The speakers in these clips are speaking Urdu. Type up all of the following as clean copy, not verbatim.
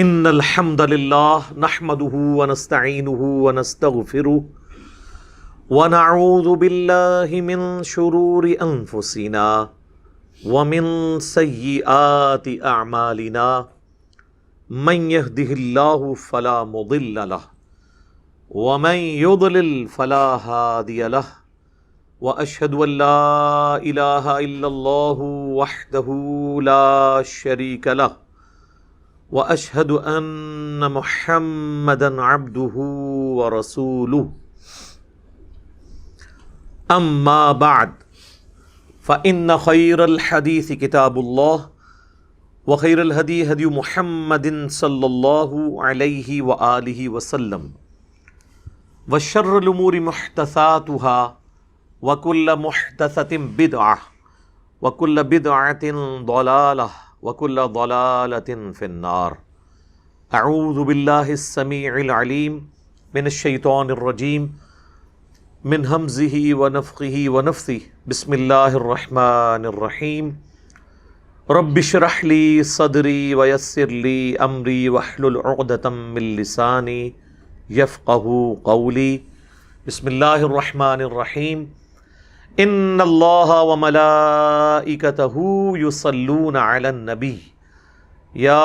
ان الحمد للہ نحمده ونستعینه ونستغفره ونعوذ باللہ من شرور انفسنا ومن سیئات اعمالنا من يهده اللہ فلا مضل له ومن يضلل فلا هادی له واشهد ان لا الہ الا اللہ وحدہ لا شریک له واشهد ان محمدا عبده ورسوله اما بعد فان خير الحديث كتاب الله وخير الهدي هدي محمد صلى الله عليه واله وسلم وشر الامور محدثاتها وكل محدثة بدعة وكل بدعة ضلالة وَكُلَّ ضَلَالَةٍ فِي النَّارِ اعوذ باللہ السمیع العلیم من الشیطان الرجیم من ہمزہ ونفخہ ونفثہ بسم اللہ الرحمن الرحیم رب اشرح لی صدری ویسر لی امری واحلل عقدۃ من لسانی یفقہوا قولی بسم اللہ الرحمن الرحیم ان اللہ وملائکتہ یصلون علی النبی یا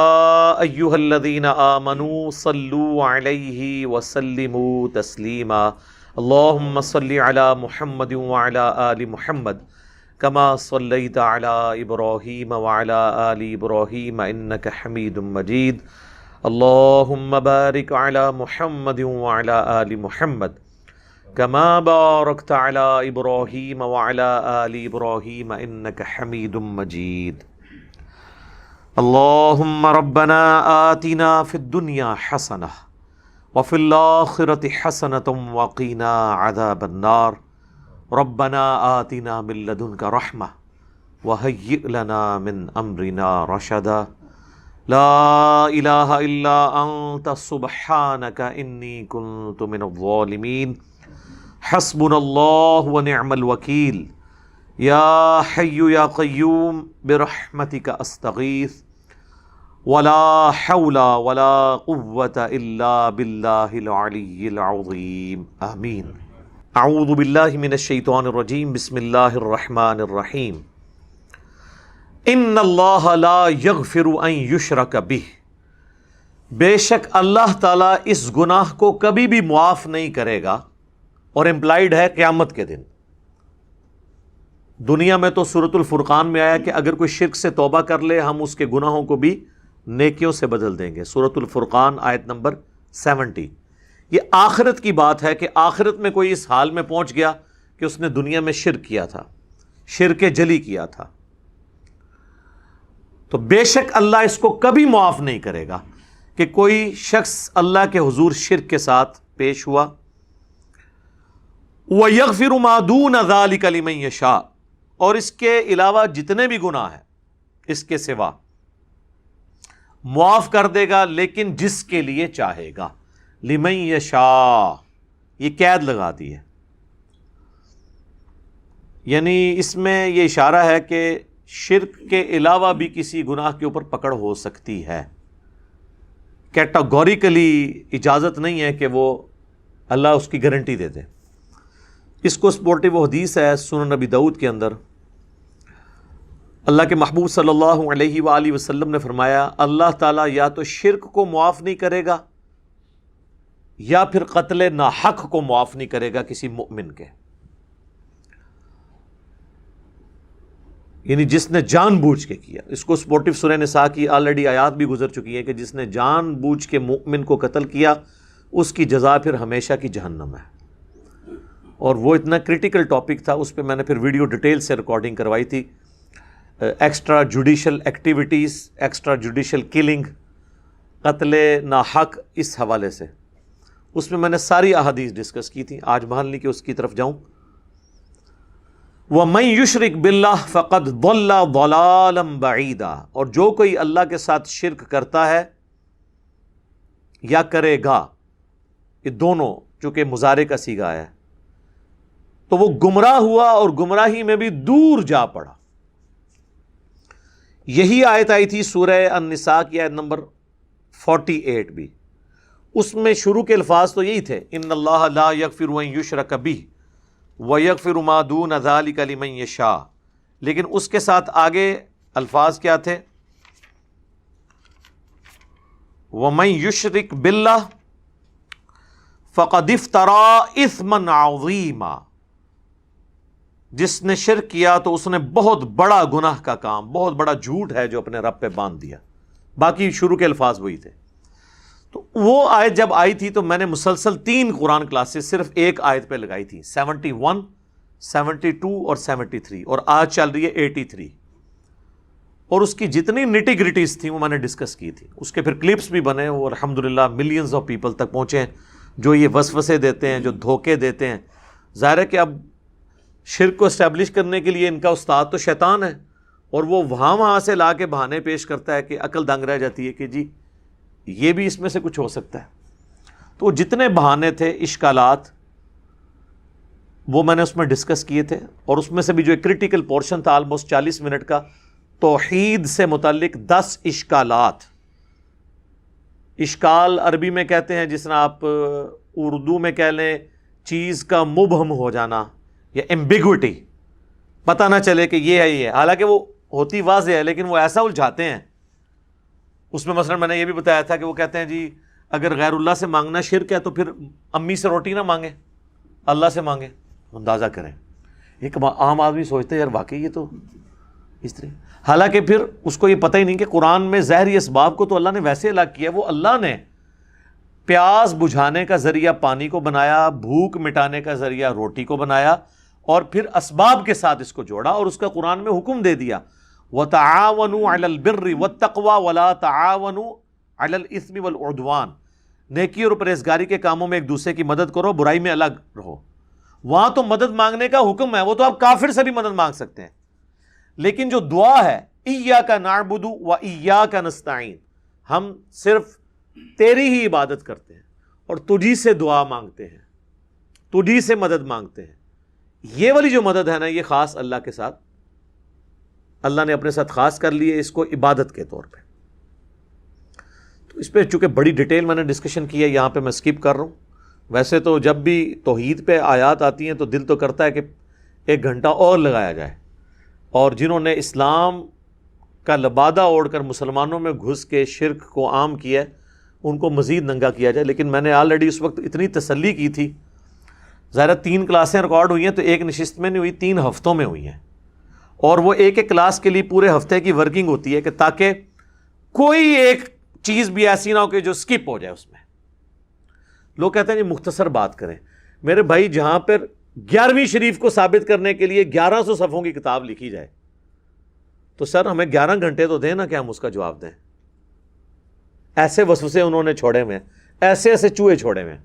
ایہا الذین آمنوا صلوا علیہ وسلموا تسلیما اللہم صل علی محمد وعلی آل محمد کما صلیت علی ابراہیم وعلی آل ابراہیم انک حمید مجید اللہم بارک علی محمد وعلی آل محمد کما بارکت علی ابراہیم وعلی آل ابراہیم انک حمید مجید اللہم ربنا آتنا فی الدنیا حسنہ وفی الآخرۃ حسنۃ وقنا عذاب النار ربنا آتنا من لدنک رحمہ وہیئ لنا من امرنا رشدا لا الہ الا انت سبحانک انی کنت من الظالمین حسبنا اللہ ونعم الوکیل یا حی یا قیوم برحمتک استغیث ولا حول ولا قوة الا باللہ العلی العظیم آمین اعوذ باللہ من الشیطان الرجیم بسم اللہ الرحمن الرحیم ان اللہ لا یغفر ان یشرک بہ بے شک اللہ تعالیٰ اس گناہ کو کبھی بھی معاف نہیں کرے گا، اور امپلائیڈ ہے قیامت کے دن۔ دنیا میں تو سورۃ الفرقان میں آیا کہ اگر کوئی شرک سے توبہ کر لے ہم اس کے گناہوں کو بھی نیکیوں سے بدل دیں گے، سورۃ الفرقان آیت نمبر 70۔ یہ آخرت کی بات ہے کہ آخرت میں کوئی اس حال میں پہنچ گیا کہ اس نے دنیا میں شرک کیا تھا، شرک جلی کیا تھا، تو بے شک اللہ اس کو کبھی معاف نہیں کرے گا کہ کوئی شخص اللہ کے حضور شرک کے ساتھ پیش ہوا۔ وَيَغْفِرُ مَا دُونَ ذَلِكَ لِمَن يَشَاءُ، اور اس کے علاوہ جتنے بھی گناہ ہیں اس کے سوا معاف کر دے گا، لیکن جس کے لیے چاہے گا۔ لِمَن يَشَاءُ یہ قید لگا دی ہے، یعنی اس میں یہ اشارہ ہے کہ شرک کے علاوہ بھی کسی گناہ کے اوپر پکڑ ہو سکتی ہے، کیٹاگوریکلی اجازت نہیں ہے کہ وہ اللہ اس کی گارنٹی دے دے۔ اس کو سپورٹیو حدیث ہے سنن نبی داؤد کے اندر، اللہ کے محبوب صلی اللہ علیہ وآلہ وسلم نے فرمایا اللہ تعالیٰ یا تو شرک کو معاف نہیں کرے گا یا پھر قتل ناحق کو معاف نہیں کرے گا کسی مؤمن کے، یعنی جس نے جان بوجھ کے کیا۔ اس کو سپورٹیو سورہ نساء کی آلریڈی آیات بھی گزر چکی ہے کہ جس نے جان بوجھ کے مؤمن کو قتل کیا اس کی جزا پھر ہمیشہ کی جہنم ہے، اور وہ اتنا کریٹیکل ٹاپک تھا، اس پہ میں نے پھر ویڈیو ڈیٹیل سے ریکارڈنگ کروائی تھی، extra judicial activities, extra judicial killing, قتل ناحق، اس حوالے سے اس میں میں نے ساری احادیث ڈسکس کی تھی، آج محل نہیں کہ اس کی طرف جاؤں۔ وَمَن يُشْرِكْ بِاللَّهِ فَقَدْ ضَلَّ ضَلَالًا بَعِيدًا، اور جو کوئی اللہ کے ساتھ شرک کرتا ہے یا کرے گا، یہ دونوں چونکہ مضارع کا صیغہ ہے، تو وہ گمراہ ہوا اور گمراہی میں بھی دور جا پڑا۔ یہی آیت آئی تھی سورہ النساء کی آیت نمبر 48 بھی، اس میں شروع کے الفاظ تو یہی تھے، ان اللہ لا یغفر ان یشرک بہ ویغفر ما دون ذلک لمن یشاء، لیکن اس کے ساتھ آگے الفاظ کیا تھے؟ ومن یشرک باللہ فقد افترى اثما عظیما، جس نے شرک کیا تو اس نے بہت بڑا گناہ کا کام، بہت بڑا جھوٹ ہے جو اپنے رب پہ باندھ دیا۔ باقی شروع کے الفاظ وہی تھے۔ تو وہ آیت جب آئی تھی تو میں نے مسلسل 3 قرآن کلاسز صرف ایک آیت پہ لگائی تھی، 71 72 اور 73، اور آج چل رہی ہے 83، اور اس کی جتنی نٹی گریٹیز تھیں وہ میں نے ڈسکس کی تھی۔ اس کے پھر کلپس بھی بنے، وہ الحمدللہ ملینز آف پیپل تک پہنچے ہیں جو یہ وسوسے دیتے ہیں، جو دھوکے دیتے ہیں۔ ظاہر ہے کہ اب شرک کو اسٹیبلش کرنے کے لیے ان کا استاد تو شیطان ہے، اور وہ وہاں سے لا کے بہانے پیش کرتا ہے کہ عقل دنگ رہ جاتی ہے کہ جی یہ بھی اس میں سے کچھ ہو سکتا ہے۔ تو جتنے بہانے تھے، اشکالات، وہ میں نے اس میں ڈسکس کیے تھے، اور اس میں سے بھی جو ایک کریٹیکل پورشن تھا آلموسٹ 40 منٹ کا، توحید سے متعلق 10 اشکالات۔ اشکال عربی میں کہتے ہیں، جس طرح آپ اردو میں کہہ لیں چیز کا مبہم ہو جانا یا ایمبیگوٹی، پتہ نہ چلے کہ یہ ہے، یہ، حالانکہ وہ ہوتی واضح ہے لیکن وہ ایسا الجھاتے ہیں۔ اس میں مثلا میں نے یہ بھی بتایا تھا کہ وہ کہتے ہیں جی اگر غیر اللہ سے مانگنا شرک ہے تو پھر امی سے روٹی نہ مانگیں، اللہ سے مانگیں۔ اندازہ کریں، ایک عام آدمی سوچتے ہیں یار واقعی یہ تو اس طرح، حالانکہ پھر اس کو یہ پتہ ہی نہیں کہ قرآن میں ظاہری اسباب کو تو اللہ نے ویسے الگ کیا۔ وہ اللہ نے پیاس بجھانے کا ذریعہ پانی کو بنایا، بھوک مٹانے کا ذریعہ روٹی کو بنایا، اور پھر اسباب کے ساتھ اس کو جوڑا، اور اس کا قرآن میں حکم دے دیا وَتَعَاوَنُوا عَلَى الْبِرِّ وَالتَّقْوَى وَلَا تَعَاوَنُوا عَلَى الْإِثْمِ وَالْعُدْوَانِ، نیکی اور پرہیزگاری کے کاموں میں ایک دوسرے کی مدد کرو، برائی میں الگ رہو۔ وہاں تو مدد مانگنے کا حکم ہے، وہ تو آپ کافر سے بھی مدد مانگ سکتے ہیں، لیکن جو دعا ہے ایاک نعبد و ایاک نستعین، ہم صرف تیری ہی عبادت کرتے ہیں اور تجھی سے دعا مانگتے ہیں، تجھی سے مدد مانگتے ہیں۔ یہ والی جو مدد ہے نا، یہ خاص اللہ کے ساتھ، اللہ نے اپنے ساتھ خاص کر لی ہے اس کو عبادت کے طور پہ۔ تو اس پہ چونکہ بڑی ڈیٹیل میں نے ڈسکشن کی ہے، یہاں پہ میں سکپ کر رہا ہوں۔ ویسے تو جب بھی توحید پہ آیات آتی ہیں تو دل تو کرتا ہے کہ 1 گھنٹہ اور لگایا جائے، اور جنہوں نے اسلام کا لبادہ اوڑھ کر مسلمانوں میں گھس کے شرک کو عام کیا ہے ان کو مزید ننگا کیا جائے، لیکن میں نے آلریڈی اس وقت اتنی تسلی کی تھی۔ ظاہر 3 کلاسیں ریکارڈ ہوئی ہیں تو ایک نشست میں نہیں ہوئی، 3 ہفتوں میں ہوئی ہیں، اور وہ ایک کلاس کے لیے پورے ہفتے کی ورکنگ ہوتی ہے کہ تاکہ کوئی ایک چیز بھی ایسی نہ ہو کہ جو سکپ ہو جائے۔ اس میں لوگ کہتے ہیں جی مختصر بات کریں، میرے بھائی جہاں پر 11ویں شریف کو ثابت کرنے کے لیے 1100 صفحوں کی کتاب لکھی جائے تو سر ہمیں 11 گھنٹے تو دیں نا کہ ہم اس کا جواب دیں۔ ایسے وسوسے انہوں نے چھوڑے ہوئے ہیں، ایسے چوہے چھوڑے ہوئے ہیں۔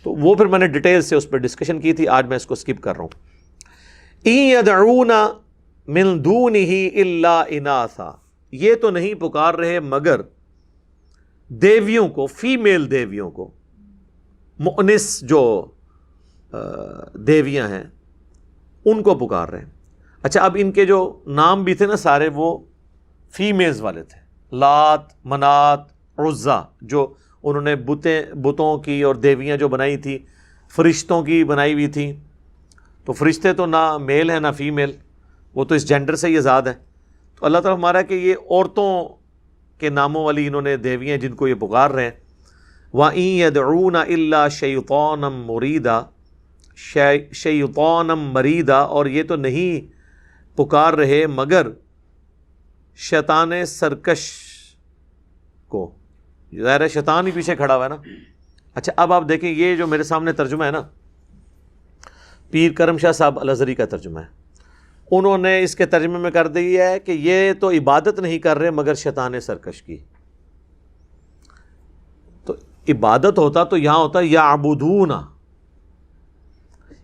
تو وہ پھر میں نے ڈیٹیل سے اس پہ ڈسکشن کی تھی، آج میں اس کو سکپ کر رہا ہوں۔ اِن يَدْعُونَ مِن دُونِهِ إِلَّا إِنَاثًا، یہ تو نہیں پکار رہے مگر دیویوں کو، فیمیل دیویوں کو، مؤنث جو دیویاں ہیں ان کو پکار رہے ہیں۔ اچھا، اب ان کے جو نام بھی تھے نا سارے وہ فیمیلز والے تھے، لات، منات، عزا، جو انہوں نے بتوں کی اور دیویاں جو بنائی تھی، فرشتوں کی بنائی ہوئی تھی۔ تو فرشتے تو نہ میل ہیں نہ فیمیل، وہ تو اس جینڈر سے ہی آزاد ہے۔ تو اللہ تعالیٰ ہمارا کہ یہ عورتوں کے ناموں والی انہوں نے دیویاں جن کو یہ پکار رہے ہیں۔ وَإِن يَدْعُونَ إِلَّا شَيْطَانًا مُرِيدًا، شیطانًا مریدا، اور یہ تو نہیں پکار رہے مگر شیطان سرکش کو۔ ظاہر ہے شیطان ہی پیچھے کھڑا ہوا ہے نا۔ اچھا، اب آپ دیکھیں یہ جو میرے سامنے ترجمہ ہے نا، پیر کرم شاہ صاحب الازہری کا ترجمہ ہے، انہوں نے اس کے ترجمے میں کر دیا ہے کہ یہ تو عبادت نہیں کر رہے مگر شیطان سرکش کی۔ تو عبادت ہوتا تو یہاں ہوتا یعبدون،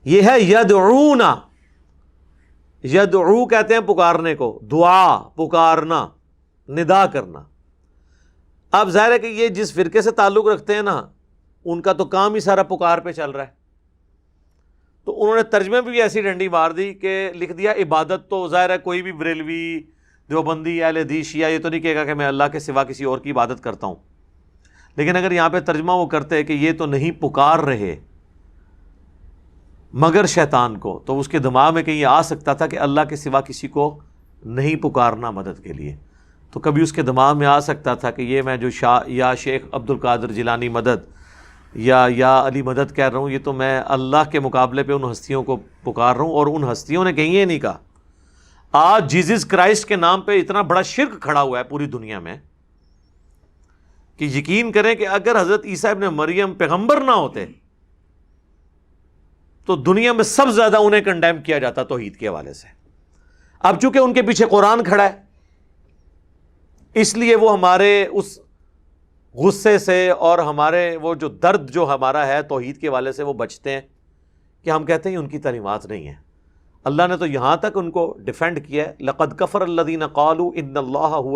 یہ ہے یدعون۔ یدعو کہتے ہیں پکارنے کو، دعا، پکارنا، ندا کرنا۔ اب ظاہر ہے کہ یہ جس فرقے سے تعلق رکھتے ہیں نا، ان کا تو کام ہی سارا پکار پہ چل رہا ہے، تو انہوں نے ترجمے بھی ایسی ڈنڈی مار دی کہ لکھ دیا عبادت تو ظاہر ہے کوئی بھی بریلوی، دیوبندی اہل حدیث شیعہ یہ تو نہیں کہے گا کہ میں اللہ کے سوا کسی اور کی عبادت کرتا ہوں. لیکن اگر یہاں پہ ترجمہ وہ کرتے کہ یہ تو نہیں پکار رہے مگر شیطان کو، تو اس کے دماغ میں کہیں یہ آ سکتا تھا کہ اللہ کے سوا کسی کو نہیں پکارنا مدد کے لیے. تو کبھی اس کے دماغ میں آ سکتا تھا کہ یہ میں جو یا شیخ عبد القادر جیلانی مدد یا علی مدد کہہ رہا ہوں، یہ تو میں اللہ کے مقابلے پہ ان ہستیوں کو پکار رہا ہوں، اور ان ہستیوں نے کہیں یہ نہیں کہا. آج جیزس کرائسٹ کے نام پہ اتنا بڑا شرک کھڑا ہوا ہے پوری دنیا میں کہ یقین کریں کہ اگر حضرت عیسیٰ ابن مریم پیغمبر نہ ہوتے تو دنیا میں سب زیادہ انہیں کنڈیم کیا جاتا توحید کے حوالے سے. اب چونکہ ان کے پیچھے قرآن کھڑا ہے اس لیے وہ ہمارے اس غصے سے اور ہمارے وہ جو درد جو ہمارا ہے توحید کے حوالے سے وہ بچتے ہیں کہ ہم کہتے ہیں ان کی تعلیمات نہیں ہیں. اللہ نے تو یہاں تک ان کو ڈیفینڈ کیا ہے، لقد کفر الذین قالوا ان اللہ هو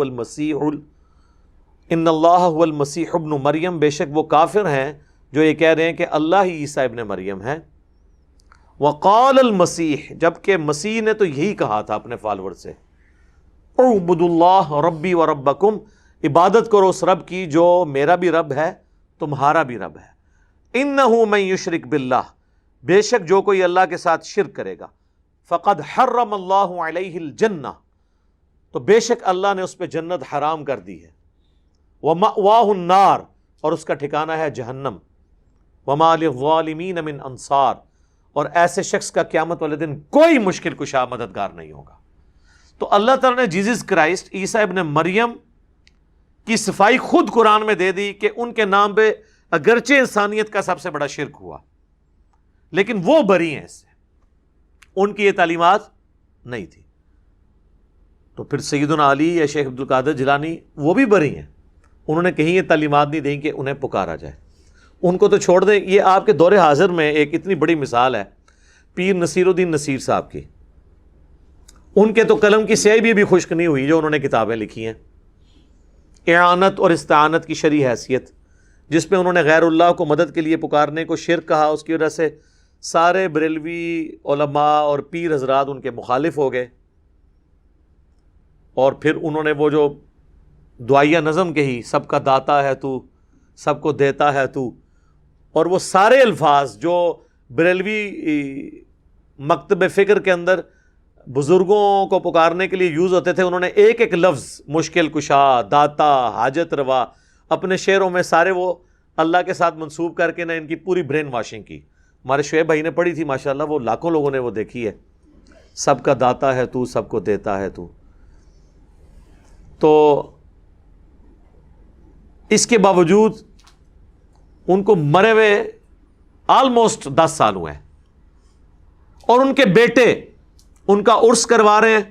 المسیح ابن مریم، بے شک وہ کافر ہیں جو یہ کہہ رہے ہیں کہ اللہ ہی عیسیٰ ابن مریم ہے. وقال المسیح، جبکہ مسیح نے تو یہی کہا تھا اپنے فالور سے، اعبدوا اللہ ربی و ربکم، عبادت کرو اس رب کی جو میرا بھی رب ہے تمہارا بھی رب ہے. انہ من یشرک باللہ، بے شک جو کوئی اللہ کے ساتھ شرک کرے گا، فقد حرم اللہ علیہ الجنہ، تو بے شک اللہ نے اس پہ جنت حرام کر دی ہے. ومأواہ النار، اور اس کا ٹھکانہ ہے جہنم. وما للظالمین من انصار، اور ایسے شخص کا قیامت والے دن کوئی مشکل کشا مددگار نہیں ہوگا. تو اللہ تعالیٰ نے جیزس کرائسٹ عیسیٰ ابن مریم کی صفائی خود قرآن میں دے دی کہ ان کے نام پہ اگرچہ انسانیت کا سب سے بڑا شرک ہوا لیکن وہ بری ہیں اس سے، ان کی یہ تعلیمات نہیں تھی. تو پھر سیدنا علی یا شیخ عبد القادر جیلانی وہ بھی بری ہیں، انہوں نے کہیں یہ تعلیمات نہیں دیں کہ انہیں پکارا جائے. ان کو تو چھوڑ دیں. یہ آپ کے دور حاضر میں ایک اتنی بڑی مثال ہے پیر نصیر الدین نصیر صاحب کی. ان کے تو قلم کی سیاہی بھی خشک نہیں ہوئی جو انہوں نے کتابیں لکھی ہیں. اعانت اور استعانت کی شرعی حیثیت، جس پہ انہوں نے غیر اللہ کو مدد کے لیے پکارنے کو شرک کہا، اس کی وجہ سے سارے بریلوی علماء اور پیر حضرات ان کے مخالف ہو گئے. اور پھر انہوں نے وہ جو دعائیہ نظم کہی، سب کا داتا ہے تو، سب کو دیتا ہے تو، اور وہ سارے الفاظ جو بریلوی مکتب فکر کے اندر بزرگوں کو پکارنے کے لیے یوز ہوتے تھے، انہوں نے ایک ایک لفظ مشکل کشا، داتا، حاجت روا اپنے شعروں میں سارے وہ اللہ کے ساتھ منسوب کر کے نہ ان کی پوری برین واشنگ کی. ہمارے شعیب بھائی نے پڑھی تھی ماشاءاللہ، وہ لاکھوں لوگوں نے وہ دیکھی ہے، سب کا داتا ہے تو، سب کو دیتا ہے تو. تو اس کے باوجود ان کو مرے ہوئے آلموسٹ 10 سال ہوئے ہیں، اور ان کے بیٹے ان کا عرس کروا رہے ہیں،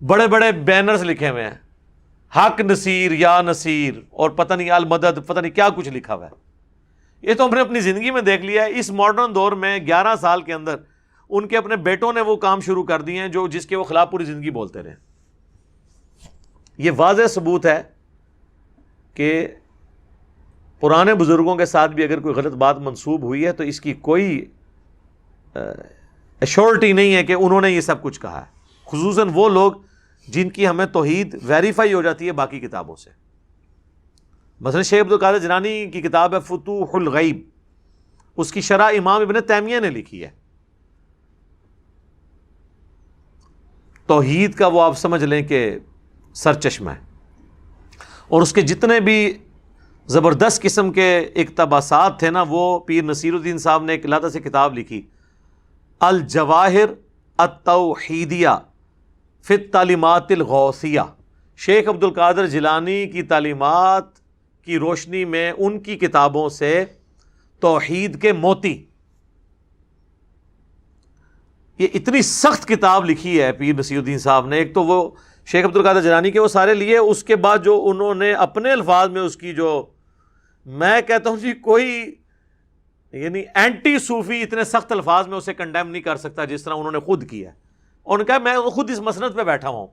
بڑے بڑے بینرز لکھے ہوئے ہیں، حق نصیر یا نصیر، اور پتہ نہیں المدد، پتہ نہیں کیا کچھ لکھا ہوا ہے. یہ تو ہم نے اپنی زندگی میں دیکھ لیا ہے. اس ماڈرن دور میں 11 سال کے اندر ان کے اپنے بیٹوں نے وہ کام شروع کر دیے ہیں جو جس کے وہ خلاف پوری زندگی بولتے رہے. یہ واضح ثبوت ہے کہ پرانے بزرگوں کے ساتھ بھی اگر کوئی غلط بات منسوب ہوئی ہے تو اس کی کوئی ایشورٹی نہیں ہے کہ انہوں نے یہ سب کچھ کہا ہے، خصوصاً وہ لوگ جن کی ہمیں توحید ویریفائی ہو جاتی ہے باقی کتابوں سے. مثلا شیخ عبد القادر جیلانی کی کتاب ہے فتوح الغیب، اس کی شرح امام ابن تیمیہ نے لکھی ہے. توحید کا وہ آپ سمجھ لیں کہ سرچشمہ ہے، اور اس کے جتنے بھی زبردست قسم کے اقتباسات تھے نا، وہ پیر نصیر الدین صاحب نے ایک علیحدہ سے کتاب لکھی، الجواہر التوحیدیہ فی التعلیمات الغوثیہ. شیخ عبد القادر جیلانی کی تعلیمات کی روشنی میں ان کی کتابوں سے توحید کے موتی. یہ اتنی سخت کتاب لکھی ہے پیر نصیر الدین صاحب نے. ایک تو وہ شیخ عبد القادر جیلانی کے وہ سارے لیے، اس کے بعد جو انہوں نے اپنے الفاظ میں اس کی جو، میں کہتا ہوں جی کوئی یعنی اینٹی صوفی اتنے سخت الفاظ میں اسے کنڈیم نہیں کر سکتا جس طرح انہوں نے خود کیا. اور کہا میں خود اس مسند پہ بیٹھا ہوں.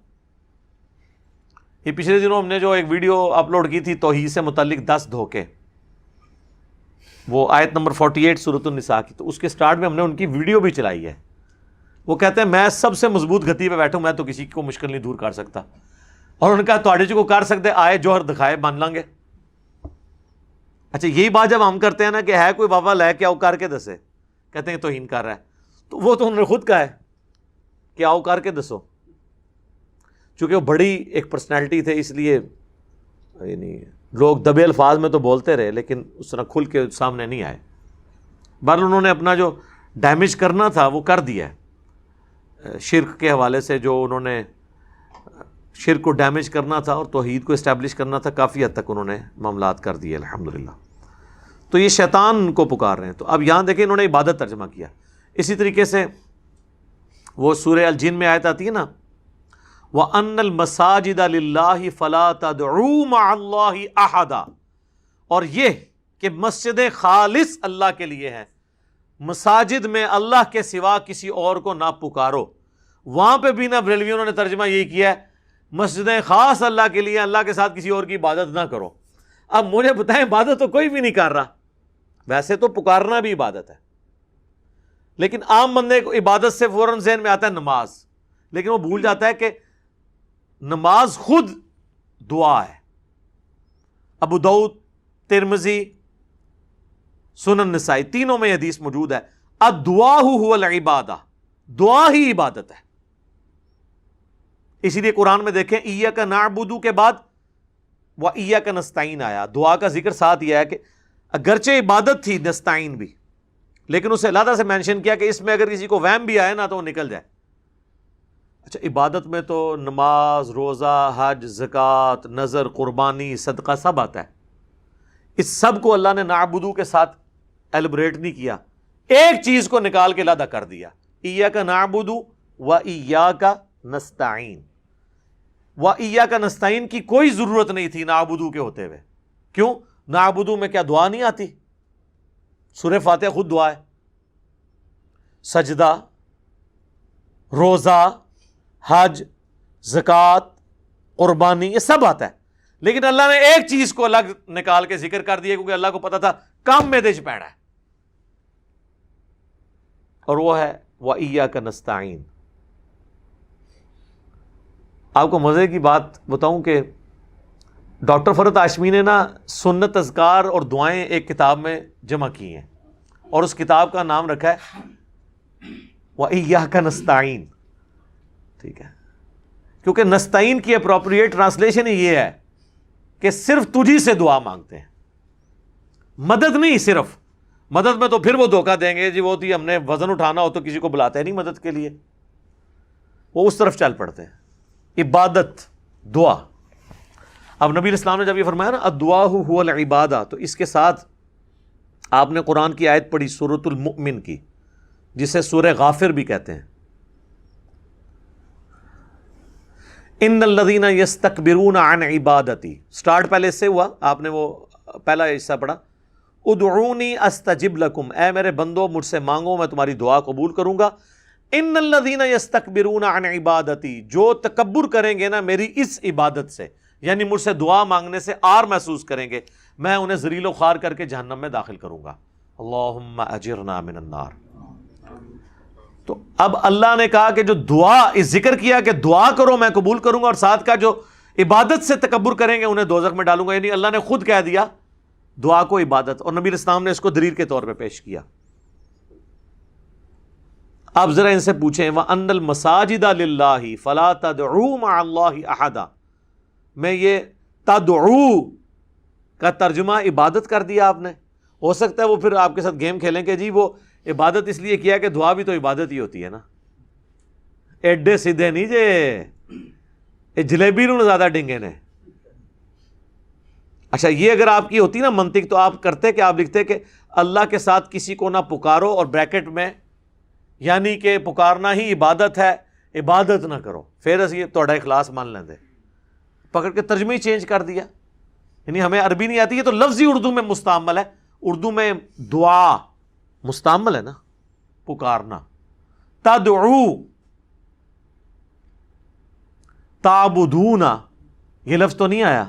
یہ پچھلے دنوں ہم نے جو ایک ویڈیو اپلوڈ کی تھی توحید سے متعلق 10 دھوکے، وہ آیت نمبر 48 سورۃ النساء کی، تو اس کے سٹارٹ میں ہم نے ان کی ویڈیو بھی چلائی ہے. وہ کہتے ہیں میں سب سے مضبوط گتی پہ بیٹھوں، میں تو کسی کو مشکل نہیں دور کر سکتا. اور انہوں نے کہا تواڈے کو کر سکتے آئے جوہر دکھائے مان لیں گے. اچھا یہی بات جب ہم کرتے ہیں نا کہ ہے کوئی بابا لے کے آؤ کر کے دسے, کہتے ہیں توہین کر رہا ہے, تو وہ تو انہوں نے خود کہا ہے کہ آؤ کر کے دسو. چونکہ وہ بڑی ایک پرسنالٹی تھے اس لیے یعنی لوگ دبے الفاظ میں تو بولتے رہے لیکن اس طرح کھل کے سامنے نہیں آئے. بہرحال انہوں نے اپنا جو ڈیمیج کرنا تھا وہ کر دیا ہے شرک کے حوالے سے. جو انہوں نے شرک کو ڈیمیج کرنا تھا اور توحید کو اسٹیبلش کرنا تھا کافی حد تک انہوں نے معاملات کر دیے الحمدللہ. تو یہ شیطان کو پکار رہے ہیں. تو اب یہاں دیکھیں انہوں نے عبادت ترجمہ کیا. اسی طریقے سے وہ سورہ الجن میں آیت آتی ہے نا وَأَنَّ الْمَسَاجِدَ لِلَّهِ فَلَا تَدْعُوا مَعَ اللَّهِ أَحَدًا, اور یہ کہ مسجدیں خالص اللہ کے لیے ہیں, مساجد میں اللہ کے سوا کسی اور کو نہ پکارو. وہاں پہ بھی نہ بریلویوں نے ترجمہ یہی کیا ہے مسجدیں خاص اللہ کے لیے, اللہ کے ساتھ کسی اور کی عبادت نہ کرو. اب مجھے بتائیں عبادت تو کوئی بھی نہیں کر رہا, ویسے تو پکارنا بھی عبادت ہے, لیکن عام بندے کو عبادت سے فوراً ذہن میں آتا ہے نماز, لیکن وہ بھول جاتا ہے کہ نماز خود دعا ہے. ابو داؤد, ترمذی, سنن نسائی تینوں میں حدیث موجود ہے الدعاء هو العبادہ, دعا ہی عبادت ہے. اسی لیے قرآن میں دیکھیں ایاک نعبد کے بعد وایاک نستعین آیا, دعا کا ذکر ساتھ یہ ہے کہ اگرچہ عبادت تھی نستعین بھی, لیکن اسے علیحدہ سے مینشن کیا کہ اس میں اگر کسی کو وہم بھی آئے نا تو وہ نکل جائے. اچھا عبادت میں تو نماز, روزہ, حج, زکوٰۃ, نذر, قربانی, صدقہ سب آتا ہے. اس سب کو اللہ نے نعبدو کے ساتھ ایلبریٹ نہیں کیا, ایک چیز کو نکال کے علیحدہ کر دیا ایاک نعبد و ایاک نستعین. و ایاک نستعین کی کوئی ضرورت نہیں تھی نعبدو کے ہوتے ہوئے. کیوں؟ نعبدو میں کیا دعا نہیں آتی؟ سورہ فاتحہ خود دعا ہے, سجدہ, روزہ, حج, زکوٰۃ, قربانی, یہ سب آتا ہے. لیکن اللہ نے ایک چیز کو الگ نکال کے ذکر کر دیا کیونکہ اللہ کو پتا تھا کام میں دیش پیڑا ہے, اور وہ ہے وَإِيَّاكَ نَسْتَعِينُ. آپ کو مزے کی بات بتاؤں کہ ڈاکٹر فرحت ہاشمی نے نا سنت, اذکار اور دعائیں ایک کتاب میں جمع کی ہیں, اور اس کتاب کا نام رکھا ہے وَإِيَّاكَ نَسْتَعِينُ. ٹھیک ہے, کیونکہ نستعین کی اپروپریٹ ٹرانسلیشن ہی یہ ہے کہ صرف تجھی سے دعا مانگتے ہیں, مدد نہیں. صرف مدد میں تو پھر وہ دھوکہ دیں گے جی وہ تھی ہم نے وزن اٹھانا ہو تو کسی کو بلاتے نہیں مدد کے لیے, وہ اس طرف چل پڑتے ہیں. عبادت, دعا. اب نبی الاسلام نے جب یہ فرمایا نا الدعاء هو العبادہ, تو اس کے ساتھ آپ نے قرآن کی آیت پڑھی سورۃ المؤمن کی, جسے سورہ غافر بھی کہتے ہیں. ان الذین یستکبرون عن عبادتی, سٹارٹ پہلے اس سے ہوا, آپ نے وہ پہلا حصہ پڑھا ادعونی استجب لکم, اے میرے بندو مجھ سے مانگو میں تمہاری دعا قبول کروں گا. ان الذین یستکبرون عن عبادتی, جو تکبر کریں گے نا میری اس عبادت سے, یعنی مجھ سے دعا مانگنے سے آر محسوس کریں گے, میں انہیں ذلیل و خوار کر کے جہنم میں داخل کروں گا. اللہم اجرنا من النار. تو اب اللہ نے کہا کہ جو دعا, اس ذکر کیا کہ دعا کرو میں قبول کروں گا, اور ساتھ کا جو عبادت سے تکبر کریں گے انہیں دوزخ میں ڈالوں گا. یعنی اللہ نے خود کہہ دیا دعا کو عبادت, اور نبی الاسلام نے اس کو دلیل کے طور پہ پیش کیا. آپ ذرا ان سے پوچھیں وَأَنَّ الْمَسَاجِدَ لِلَّهِ فَلَا تَدْعُوا مَعَ اللَّهِ أَحَدًا, میں یہ تدعو کا ترجمہ عبادت کر دیا آپ نے. ہو سکتا ہے وہ پھر آپ کے ساتھ گیم کھیلیں کہ جی وہ عبادت اس لیے کیا کہ دعا بھی تو عبادت ہی ہوتی ہے نا. ایڈے سیدھے نہیں جے, یہ جلیبی نو زیادہ ڈنگے نے. اچھا یہ اگر آپ کی ہوتی نا منطق تو آپ کرتے کہ آپ لکھتے کہ اللہ کے ساتھ کسی کو نہ پکارو, اور بریکٹ میں یعنی کہ پکارنا ہی عبادت ہے, عبادت نہ کرو, پھر اسی تھوڑا اخلاص مان لیندے. پکڑ کے ترجمہ ہی چینج کر دیا. یعنی ہمیں عربی نہیں آتی ہے تو لفظی اردو میں مستعمل ہے. اردو میں دعا مستعمل ہے نا, پکارنا. تدعو, تعبدون, یہ لفظ تو نہیں آیا,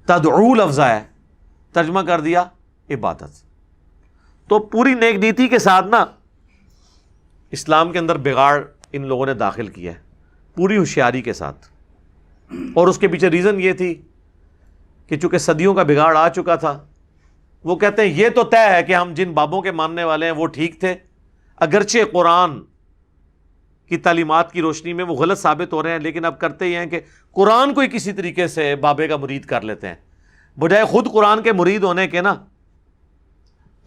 تدعو لفظ آیا, ترجمہ کر دیا عبادت. تو پوری نیک نیتی کے ساتھ نا اسلام کے اندر بگاڑ ان لوگوں نے داخل کیا ہے. پوری ہوشیاری کے ساتھ. اور اس کے پیچھے ریزن یہ تھی کہ چونکہ صدیوں کا بگاڑ آ چکا تھا، وہ کہتے ہیں یہ تو طے ہے کہ ہم جن بابوں کے ماننے والے ہیں وہ ٹھیک تھے، اگرچہ قرآن کی تعلیمات کی روشنی میں وہ غلط ثابت ہو رہے ہیں، لیکن اب کرتے ہی ہیں کہ قرآن کو ہی کسی طریقے سے بابے کا مرید کر لیتے ہیں، بجائے خود قرآن کے مرید ہونے کے نا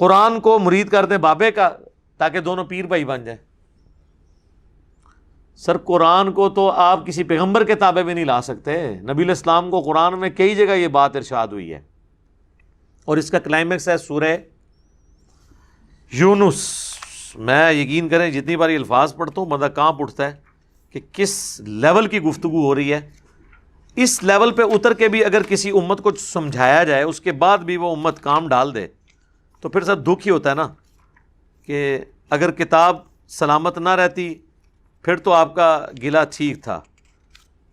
قرآن کو مرید کر دیں بابے کا، تاکہ دونوں پیر بھائی بن جائیں. سر قرآن کو تو آپ کسی پیغمبر کے تابع بھی نہیں لا سکتے. نبی علیہ السلام کو قرآن میں کئی جگہ یہ بات ارشاد ہوئی ہے، اور اس کا کلائمیکس ہے سورہ یونس. میں یقین کریں جتنی بار یہ الفاظ پڑھتا ہوں بندہ کانپ اٹھتا ہے کہ کس لیول کی گفتگو ہو رہی ہے. اس لیول پہ اتر کے بھی اگر کسی امت کو سمجھایا جائے، اس کے بعد بھی وہ امت کام ڈال دے، تو پھر سر دکھ ہی ہوتا ہے نا کہ اگر کتاب سلامت نہ رہتی پھر تو آپ کا گلہ ٹھیک تھا.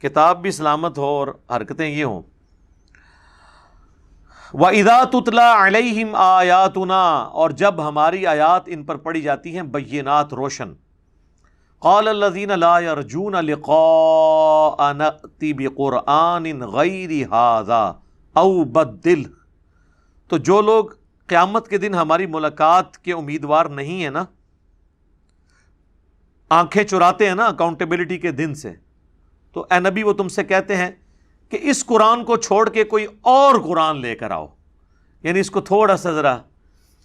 کتاب بھی سلامت ہو اور حرکتیں یہ ہوں. وَإِذَا تُتْلَى عَلَيْهِمْ آيَاتُنَا، اور جب ہماری آیات ان پر پڑھی جاتی ہیں بینات روشن. قَالَ الَّذِينَ لَا يَرْجُونَ لِقَاءَ نَأْتِ بِقُرْآنٍ غَيْرِ هَذَا أَوْ بَدِّلْ، تو جو لوگ قیامت کے دن ہماری ملاقات کے امیدوار نہیں ہیں نا، آنکھیں چراتے ہیں نا اکاؤنٹیبلٹی کے دن سے، تو اے نبی وہ تم سے کہتے ہیں کہ اس قرآن کو چھوڑ کے کوئی اور قرآن لے کر آؤ. یعنی اس کو تھوڑا سا ذرا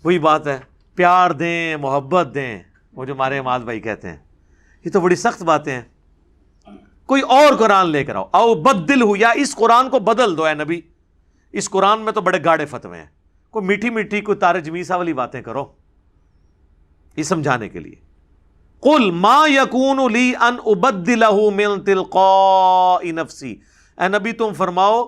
وہی بات ہے، پیار دیں، محبت دیں، وہ جو ہمارے اماد بھائی کہتے ہیں. یہ تو بڑی سخت باتیں ہیں. کوئی اور قرآن لے کر آؤ، او بدل ہو، یا اس قرآن کو بدل دو اے نبی. اس قرآن میں تو بڑے گاڑے فتوے ہیں، کوئی میٹھی میٹھی کوئی تارے جمیسا والی باتیں کرو، یہ سمجھانے کے لیے. قل ما یکون لی ان ابدلہ من تلقاء نفسی، اے نبی تم فرماؤ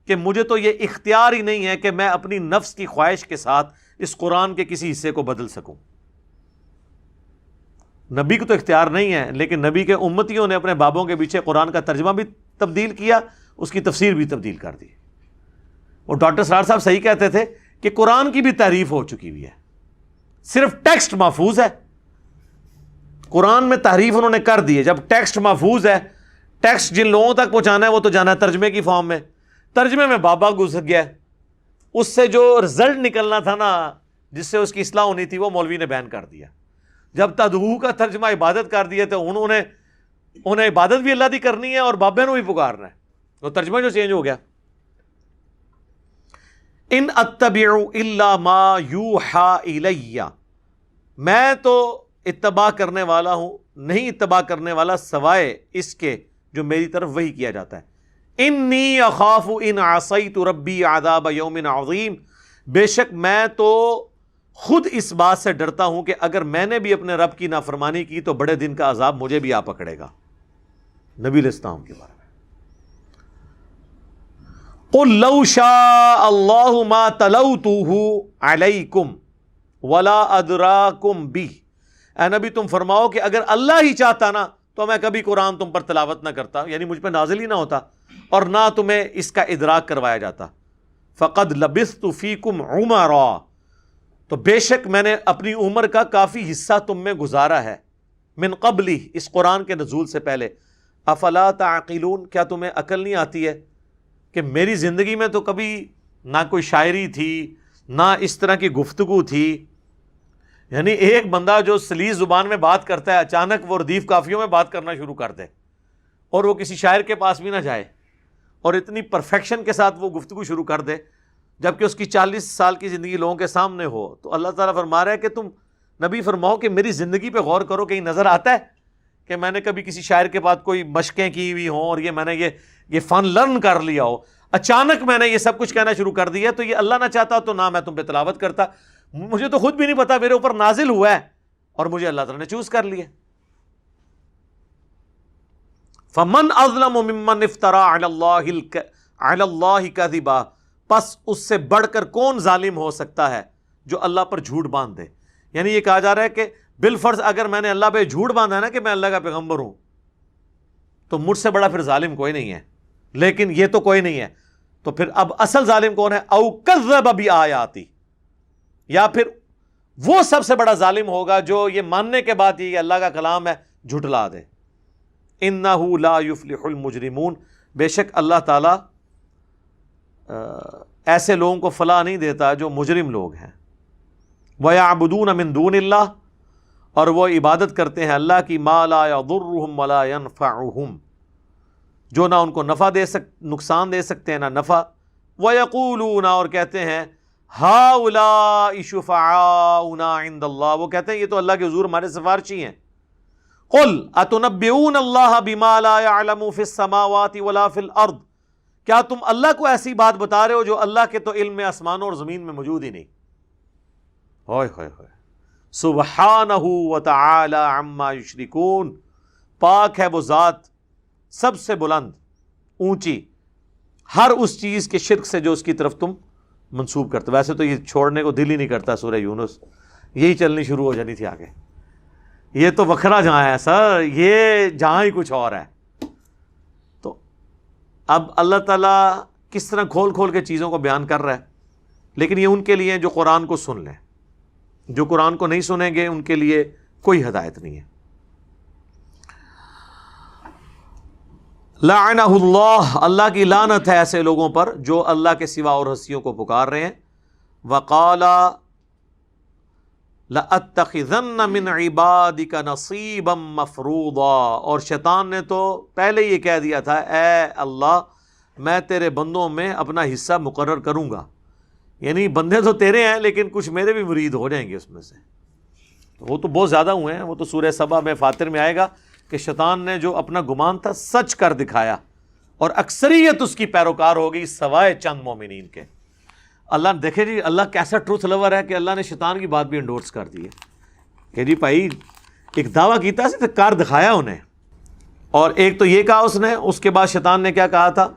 کہ مجھے تو یہ اختیار ہی نہیں ہے کہ میں اپنی نفس کی خواہش کے ساتھ اس قرآن کے کسی حصے کو بدل سکوں. نبی کو تو اختیار نہیں ہے، لیکن نبی کے امتیوں نے اپنے بابوں کے پیچھے قرآن کا ترجمہ بھی تبدیل کیا، اس کی تفسیر بھی تبدیل کر دی. اور ڈاکٹر سرار صاحب صحیح کہتے تھے کہ قرآن کی بھی تعریف ہو چکی ہوئی ہے، صرف ٹیکسٹ محفوظ ہے. قرآن میں تحریف انہوں نے کر دی ہے. جب ٹیکسٹ محفوظ ہے، ٹیکسٹ جن لوگوں تک پہنچانا ہے وہ تو جانا ہے ترجمے کی فارم میں. ترجمے میں بابا گھس گیا، اس سے جو رزلٹ نکلنا تھا نا، جس سے اس کی اصلاح ہونی تھی، وہ مولوی نے بیان کر دیا. جب تدعو کا ترجمہ عبادت کر دیا تو انہیں عبادت بھی اللہ دی کرنی ہے اور بابے نو بھی پکارنا ہے، تو ترجمہ جو چینج ہو گیا. ان اتبع الا ما یوحى الی، میں تو اتباع کرنے والا ہوں، نہیں اتباع کرنے والا سوائے اس کے جو میری طرف وحی کیا جاتا ہے. انی اخاف ان عصیت ربی عذاب یوم عظیم، بے شک میں تو خود اس بات سے ڈرتا ہوں کہ اگر میں نے بھی اپنے رب کی نافرمانی کی تو بڑے دن کا عذاب مجھے بھی آ پکڑے گا. نبی علیہ السلام کے بارے میں قل لو شاء اللہ ما تلوتہ علیکم ولا ادراکم بہ، اے نبی تم فرماؤ کہ اگر اللہ ہی چاہتا نا تو میں کبھی قرآن تم پر تلاوت نہ کرتا، یعنی مجھ پہ نازل ہی نہ ہوتا اور نہ تمہیں اس کا ادراک کروایا جاتا. فقد لبثت فیکم عمرا، تو بے شک میں نے اپنی عمر کا کافی حصہ تم میں گزارا ہے. من قبلی، اس قرآن کے نزول سے پہلے. افلا تعقلون، کیا تمہیں عقل نہیں آتی ہے کہ میری زندگی میں تو کبھی نہ کوئی شاعری تھی نہ اس طرح کی گفتگو تھی. یعنی ایک بندہ جو سلیس زبان میں بات کرتا ہے، اچانک وہ ردیف قافیوں میں بات کرنا شروع کر دے اور وہ کسی شاعر کے پاس بھی نہ جائے اور اتنی پرفیکشن کے ساتھ وہ گفتگو شروع کر دے، جبکہ اس کی 40 سال کی زندگی لوگوں کے سامنے ہو. تو اللہ تعالیٰ فرما رہا ہے کہ تم نبی فرماؤ کہ میری زندگی پہ غور کرو، کہیں نظر آتا ہے کہ میں نے کبھی کسی شاعر کے بعد کوئی مشقیں کی ہوئی ہوں اور میں نے یہ فن لرن کر لیا ہو، اچانک میں نے یہ سب کچھ کہنا شروع کر دیا. تو یہ اللہ نہ چاہتا تو نہ میں تم پہ تلاوت کرتا، مجھے تو خود بھی نہیں پتا، میرے اوپر نازل ہوا ہے اور مجھے اللہ تعالیٰ نے چوز کر لیا. فمن اظلم ممن افترى علی اللہ کذبا، پس اس سے بڑھ کر کون ظالم ہو سکتا ہے جو اللہ پر جھوٹ باندھ دے. یعنی یہ کہا جا رہا ہے کہ بالفرض اگر میں نے اللہ پہ جھوٹ باندھا ہے نا کہ میں اللہ کا پیغمبر ہوں، تو مجھ سے بڑا پھر ظالم کوئی نہیں ہے. لیکن یہ تو کوئی نہیں ہے، تو پھر اب اصل ظالم کون ہے؟ او کذب بآیاتی، یا پھر وہ سب سے بڑا ظالم ہوگا جو یہ ماننے کے بعد یہ اللہ کا کلام ہے جھٹلا دے. اِنَّهُ لَا يُفْلِحُ الْمُجْرِمُونَ، بے شک اللہ تعالیٰ ایسے لوگوں کو فلاح نہیں دیتا جو مجرم لوگ ہیں۔ وَيَعْبُدُونَ مِن دُونِ اللَّهِ، اور وہ عبادت کرتے ہیں اللہ کی، مَا لَا يَضُرُّهُمْ وَلَا يَنْفَعُهُمْ، جو نہ ان کو نقصان دے سکتے ہیں نہ نفع۔ وَيَقُولُونَ، اور کہتے ہیں، هَؤُلَاءِ شُفَعَاؤُنَا عِندَ اللَّهِ، وہ کہتے ہیں یہ تو اللہ کے حضور ہمارے سفارشی ہیں۔ قُلْ أَتُنَبِّئُونَ اللَّهَ بِمَا لَا يَعْلَمُ فِي السَّمَاوَاتِ وَلَا فِي الْأَرْضِ، کیا تم اللہ کو ایسی بات بتا رہے ہو جو اللہ کے تو علم میں آسمانوں اور زمین میں موجود ہی نہیں؟ ہوئے ہوئے ہوئے، سبحانہ وتعالی عما یشرکون، پاک ہے وہ ذات سب سے بلند اونچی ہر اس چیز کے شرک سے جو اس کی طرف تم منسوب کرتے۔ ویسے تو یہ چھوڑنے کو دل ہی نہیں کرتا سورہ یونس، یہی چلنی شروع ہو جانی تھی آگے، یہ تو وکھرا جہاں ہے سر، یہ جہاں ہی کچھ اور ہے۔ تو اب اللہ تعالیٰ کس طرح کھول کھول کے چیزوں کو بیان کر رہا ہے، لیکن یہ ان کے لیے جو قرآن کو سن لیں، جو قرآن کو نہیں سنیں گے ان کے لیے کوئی ہدایت نہیں ہے۔ لعنہ اللہ، اللہ کی لعنت ہے ایسے لوگوں پر جو اللہ کے سوا اور ہستیوں کو پکار رہے ہیں۔ وقال لَأَتَّخِذَنَّ مِنْ عِبَادِكَ نَصِيبًا مَفْرُوضًا، اور شیطان نے تو پہلے یہ کہہ دیا تھا، اے اللہ میں تیرے بندوں میں اپنا حصہ مقرر کروں گا، یعنی بندے تو تیرے ہیں لیکن کچھ میرے بھی مرید ہو جائیں گے اس میں سے۔ وہ تو بہت زیادہ ہوئے ہیں، وہ تو سورہ سبا میں فاتر میں آئے گا کہ شیطان نے جو اپنا گمان تھا سچ کر دکھایا، اور اکثریت اس کی پیروکار ہو گئی سوائے چند مومنین کے۔ اللہ دیکھے جی، اللہ کیسا ٹروتھ لور ہے کہ اللہ نے شیطان کی بات بھی انڈورس کر دی ہے کہ جی بھائی ایک دعویٰ کیتا سے کار دکھایا انہیں، اور ایک تو یہ کہا اس نے، اس کے بعد شیطان نے کیا کہا تھا،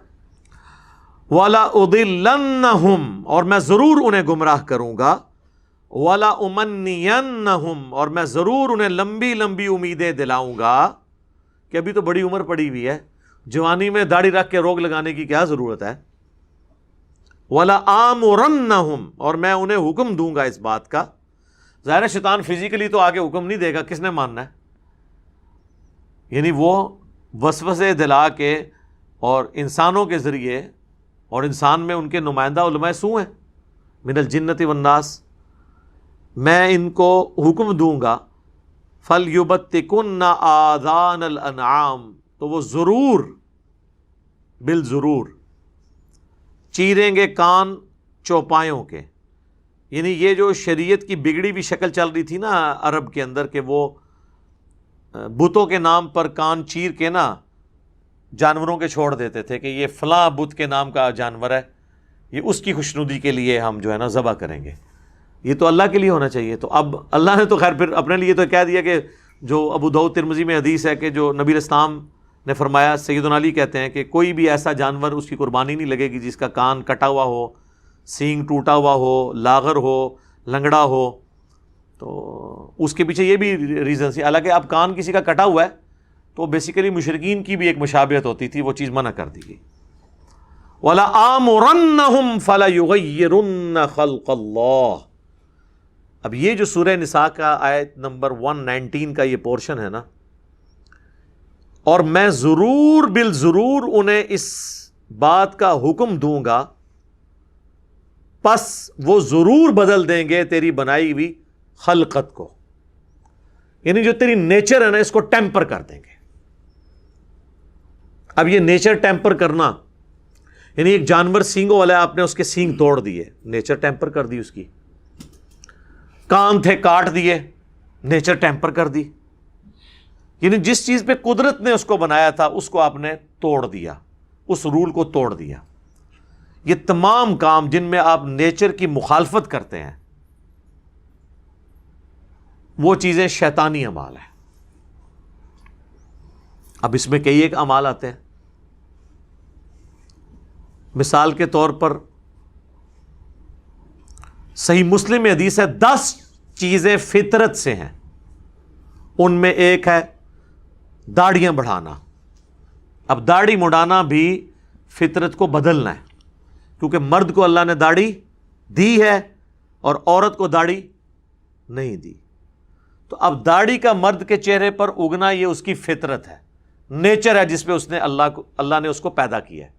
وَلَأُضِلَّنَّهُمْ، اور میں ضرور انہیں گمراہ کروں گا، وَلَأُمَنِّيَنَّهُمْ، اور میں ضرور انہیں لمبی لمبی امیدیں دلاؤں گا، کہ ابھی تو بڑی عمر پڑی ہوئی ہے، جوانی میں داڑھی رکھ کے روگ لگانے کی کیا ضرورت ہے۔ وَلَآمُرَنَّهُمْ، اور میں انہیں حکم دوں گا اس بات کا۔ ظاہر ہے شیطان فزیکلی تو آگے حکم نہیں دے گا، کس نے ماننا ہے؟ یعنی وہ وسوسے دلا کے اور انسانوں کے ذریعے، اور انسان میں ان کے نمائندہ علماء سو ہیں من الجنت والناس، میں ان کو حکم دوں گا، فَلْيُبَتِّكُنَّ آذَانَ الْأَنْعَامِ، تو وہ ضرور بالضرور چیریں گے کان چوپایوں کے۔ یعنی یہ جو شریعت کی بگڑی بھی شکل چل رہی تھی نا عرب کے اندر، کہ وہ بتوں کے نام پر کان چیر کے نا جانوروں کے چھوڑ دیتے تھے کہ یہ فلاں بت کے نام کا جانور ہے، یہ اس کی خوشنودی کے لیے ہم جو ہے نا ذبح کریں گے، یہ تو اللہ کے لیے ہونا چاہیے۔ تو اب اللہ نے تو خیر پھر اپنے لیے تو کہہ دیا کہ جو ابو داؤد ترمذی میں حدیث ہے کہ جو نبی الاسلام نے فرمایا، سیدنا علی کہتے ہیں کہ کوئی بھی ایسا جانور اس کی قربانی نہیں لگے گی جس کا کان کٹا ہوا ہو، سینگ ٹوٹا ہوا ہو، لاغر ہو، لنگڑا ہو۔ تو اس کے پیچھے یہ بھی ریزن سی، حالانکہ اب کان کسی کا کٹا ہوا ہے تو بیسیکلی مشرکین کی بھی ایک مشابہت ہوتی تھی، وہ چیز منع کر دی گئی۔ وَلَآمُرَنَّهُمْ فَلَيُغَيِّرُنَّ خَلْقَ اللَّهِ، اب یہ جو سورہ نساء کا آیت نمبر 119 کا یہ پورشن ہے نا، اور میں ضرور بالضرور انہیں اس بات کا حکم دوں گا، پس وہ ضرور بدل دیں گے تیری بنائی ہوئی خلقت کو، یعنی جو تیری نیچر ہے نا اس کو ٹیمپر کر دیں گے۔ اب یہ نیچر ٹیمپر کرنا، یعنی ایک جانور سینگوں والا ہے، آپ نے اس کے سینگ توڑ دیے، نیچر ٹیمپر کر دی اس کی۔ کان تھے کاٹ دیے، نیچر ٹیمپر کر دی، یعنی جس چیز پہ قدرت نے اس کو بنایا تھا اس کو آپ نے توڑ دیا، اس رول کو توڑ دیا۔ یہ تمام کام جن میں آپ نیچر کی مخالفت کرتے ہیں وہ چیزیں شیطانی اعمال ہیں۔ اب اس میں کئی ایک اعمال آتے ہیں، مثال کے طور پر صحیح مسلم میں حدیث ہے 10 چیزیں فطرت سے ہیں، ان میں ایک ہے داڑیاں بڑھانا۔ اب داڑھی مڈانا بھی فطرت کو بدلنا ہے، کیونکہ مرد کو اللہ نے داڑھی دی ہے اور عورت کو داڑھی نہیں دی۔ تو اب داڑھی کا مرد کے چہرے پر اگنا یہ اس کی فطرت ہے، نیچر ہے جس پہ اس نے اللہ نے اس کو پیدا کیا ہے.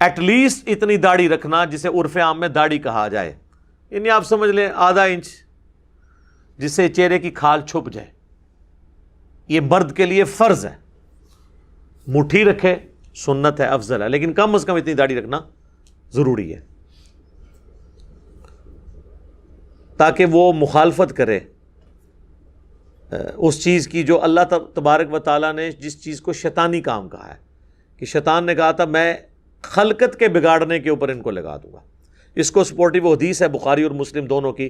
ایٹ لیسٹ اتنی داڑھی رکھنا جسے عرف عام میں داڑھی کہا جائے، یعنی آپ سمجھ لیں آدھا انچ، جس سے چہرے کی کھال چھپ جائے. یہ مرد کے لیے فرض ہے. مٹھی رکھے سنت ہے، افضل ہے، لیکن کم از کم اتنی داڑھی رکھنا ضروری ہے تاکہ وہ مخالفت کرے اس چیز کی جو اللہ تبارک و تعالیٰ نے جس چیز کو شیطانی کام کہا ہے، کہ شیطان نے کہا تھا میں خلقت کے بگاڑنے کے اوپر ان کو لگا دوں گا. اس کو سپورٹیو حدیث ہے بخاری اور مسلم دونوں کی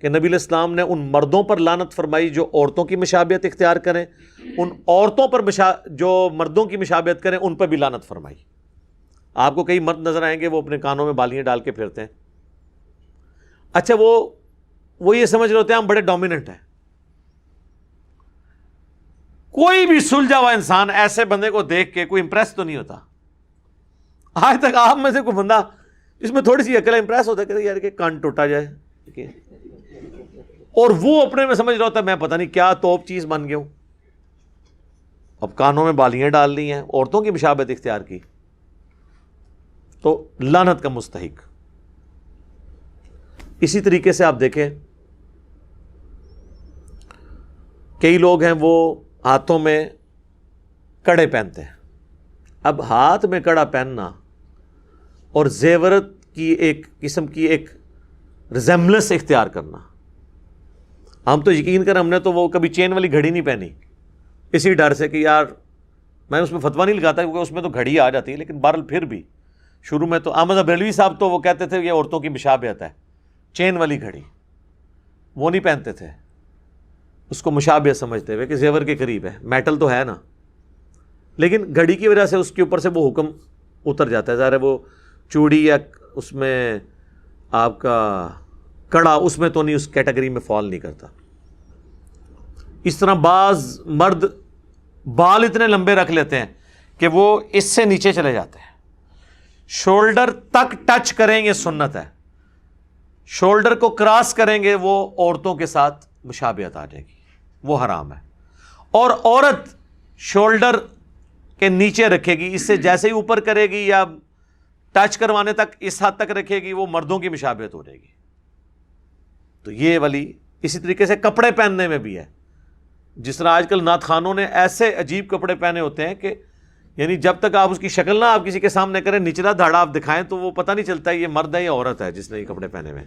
کہ نبی علیہ السلام نے ان مردوں پر لعنت فرمائی جو عورتوں کی مشابہت اختیار کریں، ان عورتوں پر جو مردوں کی مشابہت کریں ان پر بھی لعنت فرمائی. آپ کو کئی مرد نظر آئیں گے وہ اپنے کانوں میں بالیاں ڈال کے پھرتے ہیں. اچھا وہ یہ سمجھ رہے ہوتے ہیں ہم بڑے ڈومیننٹ ہیں. کوئی بھی سلجھا ہوا انسان ایسے بندے کو دیکھ کے کوئی امپریس تو نہیں ہوتا. آج تک آپ میں سے کوئی بندہ جس میں تھوڑی سی عقل امپریس ہوتا ہے کہ یار کہ کان ٹوٹا جائے، اور وہ اپنے میں سمجھ رہا ہوتا ہے میں پتہ نہیں کیا توپ چیز بن گیا ہوں. اب کانوں میں بالیاں ڈال لی ہیں، عورتوں کی مشابہت اختیار کی، تو لعنت کا مستحق. اسی طریقے سے آپ دیکھیں کئی لوگ ہیں وہ ہاتھوں میں کڑے پہنتے ہیں. اب ہاتھ میں کڑا پہننا اور زیورت کی ایک قسم کی ایک ریزیمبلنس اختیار کرنا، ہم تو یقین کر ہم نے تو وہ کبھی چین والی گھڑی نہیں پہنی اسی ڈر سے کہ یار میں اس میں فتویٰ نہیں لگاتا کیونکہ اس میں تو گھڑی آ جاتی ہے، لیکن بہرحال پھر بھی شروع میں تو احمد بریلوی صاحب تو وہ کہتے تھے یہ عورتوں کی مشابہت ہے، چین والی گھڑی وہ نہیں پہنتے تھے، اس کو مشابہت سمجھتے ہوئے کہ زیور کے قریب ہے، میٹل تو ہے نا، لیکن گھڑی کی وجہ سے اس کے اوپر سے وہ حکم اتر جاتا ہے. ظاہر ہے وہ چوڑی یا اس میں آپ کا کڑا اس میں تو نہیں، اس کیٹیگری میں فال نہیں کرتا. اس طرح بعض مرد بال اتنے لمبے رکھ لیتے ہیں کہ وہ اس سے نیچے چلے جاتے ہیں، شولڈر تک ٹچ کریں گے سنت ہے، شولڈر کو کراس کریں گے وہ عورتوں کے ساتھ مشابہت آ جائے گی، وہ حرام ہے. اور عورت شولڈر کے نیچے رکھے گی، اس سے جیسے ہی اوپر کرے گی یا ٹچ کروانے تک اس حد تک رکھے گی وہ مردوں کی مشابہت ہو جائے گی. تو یہ والی اسی طریقے سے کپڑے پہننے میں بھی ہے. جس طرح آج کل نعت خوانوں نے ایسے عجیب کپڑے پہنے ہوتے ہیں کہ یعنی جب تک آپ اس کی شکل نہ آپ کسی کے سامنے کریں، نچلا دھاڑا آپ دکھائیں تو وہ پتہ نہیں چلتا یہ مرد ہے یا عورت ہے جس نے یہ کپڑے پہنے ہوئے.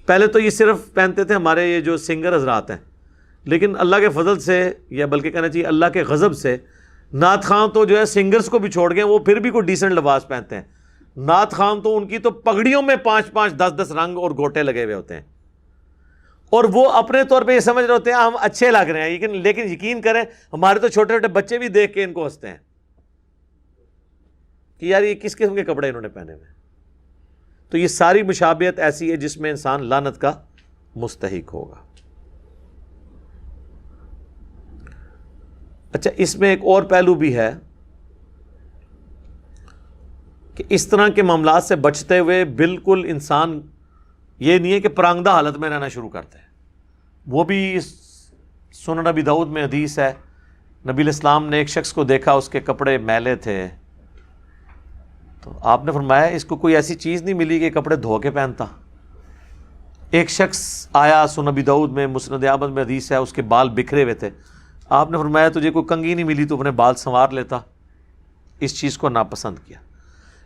پہلے تو یہ صرف پہنتے تھے ہمارے یہ جو سنگر حضرات ہیں، لیکن اللہ کے فضل سے یا بلکہ کہنا چاہیے اللہ کے غضب سے نعت خان تو جو ہے سنگرز کو بھی چھوڑ گئے، وہ پھر بھی کوئی ڈیسنٹ لباس پہنتے ہیں. نعت خان تو ان کی تو پگڑیوں میں 5-5 10-10 رنگ اور گوٹے لگے ہوئے ہوتے ہیں، اور وہ اپنے طور پہ یہ سمجھ رہے ہوتے ہیں ہم اچھے لگ رہے ہیں، لیکن یقین کریں ہمارے تو چھوٹے چھوٹے بچے بھی دیکھ کے ان کو ہنستے ہیں کہ یار یہ کس قسم کے کپڑے انہوں نے پہنے ہوئے. تو یہ ساری مشابہت ایسی ہے جس میں انسان لعنت کا مستحق ہوگا. اچھا، اس میں ایک اور پہلو بھی ہے کہ اس طرح کے معاملات سے بچتے ہوئے بالکل انسان یہ نہیں ہے کہ پرانگدہ حالت میں رہنا شروع کرتے ہیں. وہ بھی سنن ابی داؤد میں حدیث ہے، نبی علیہ السلام نے ایک شخص کو دیکھا اس کے کپڑے میلے تھے، تو آپ نے فرمایا اس کو کوئی ایسی چیز نہیں ملی کہ کپڑے دھو کے پہنتا. ایک شخص آیا سنن ابی داؤد میں مسند احمد میں حدیث ہے، اس کے بال بکھرے ہوئے تھے، آپ نے فرمایا تجھے کوئی کنگھی نہیں ملی تو اپنے بال سنوار لیتا. اس چیز کو ناپسند کیا.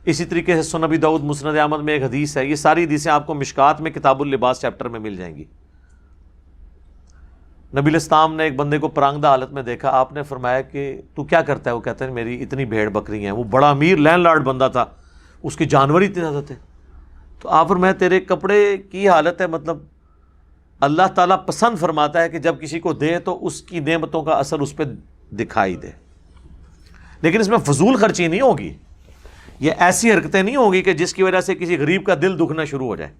اسی طریقے سے سنن ابی داؤد مسند احمد میں ایک حدیث ہے، یہ ساری حدیثیں آپ کو مشکات میں کتاب اللباس چیپٹر میں مل جائیں گی. نبی علیہ السلام نے ایک بندے کو پرانگدہ حالت میں دیکھا، آپ نے فرمایا کہ تو کیا کرتا ہے؟ وہ کہتا ہے میری اتنی بھیڑ بکری ہیں. وہ بڑا امیر لینڈ لارڈ بندہ تھا، اس کے جانور ہی اتنے زیادہ تھے. تو آپ فرمایا تیرے کپڑے کی حالت ہے، مطلب اللہ تعالیٰ پسند فرماتا ہے کہ جب کسی کو دے تو اس کی نعمتوں کا اثر اس پہ دکھائی دے، لیکن اس میں فضول خرچی نہیں ہوگی، یہ ایسی حرکتیں نہیں ہوگی کہ جس کی وجہ سے کسی غریب کا دل دکھنا شروع ہو جائے.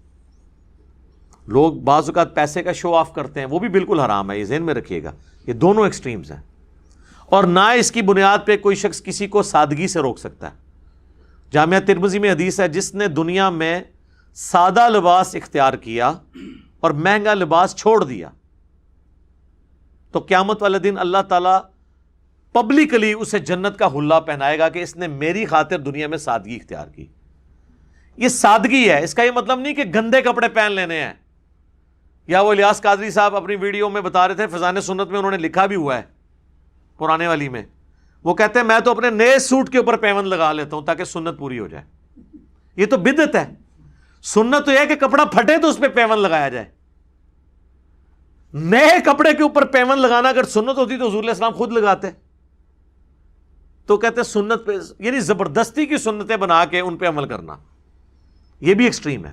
لوگ بعض اوقات پیسے کا شو آف کرتے ہیں، وہ بھی بالکل حرام ہے، یہ ذہن میں رکھیے گا. یہ دونوں ایکسٹریمز ہیں، اور نہ اس کی بنیاد پہ کوئی شخص کسی کو سادگی سے روک سکتا ہے. جامعہ ترمذی میں حدیث ہے، جس نے دنیا میں سادہ لباس اختیار کیا اور مہنگا لباس چھوڑ دیا تو قیامت والے دن اللہ تعالیٰ پبلکلی اسے جنت کا حلہ پہنائے گا کہ اس نے میری خاطر دنیا میں سادگی اختیار کی. یہ سادگی ہے، اس کا یہ مطلب نہیں کہ گندے کپڑے پہن لینے ہیں. یا وہ الیاس قادری صاحب اپنی ویڈیو میں بتا رہے تھے، فیضان سنت میں انہوں نے لکھا بھی ہوا ہے پرانے والی میں، وہ کہتے ہیں میں تو اپنے نئے سوٹ کے اوپر پیوند لگا لیتا ہوں تاکہ سنت پوری ہو جائے. یہ تو بدعت ہے. سنت تو یہ ہے کہ کپڑا پھٹے تو اس پہ پیوند لگایا جائے. نئے کپڑے کے اوپر پیوند لگانا اگر سنت ہوتی تو حضور علیہ السلام خود لگاتے. تو کہتے ہیں سنت پہ، یعنی زبردستی کی سنتیں بنا کے ان پہ عمل کرنا، یہ بھی ایکسٹریم ہے.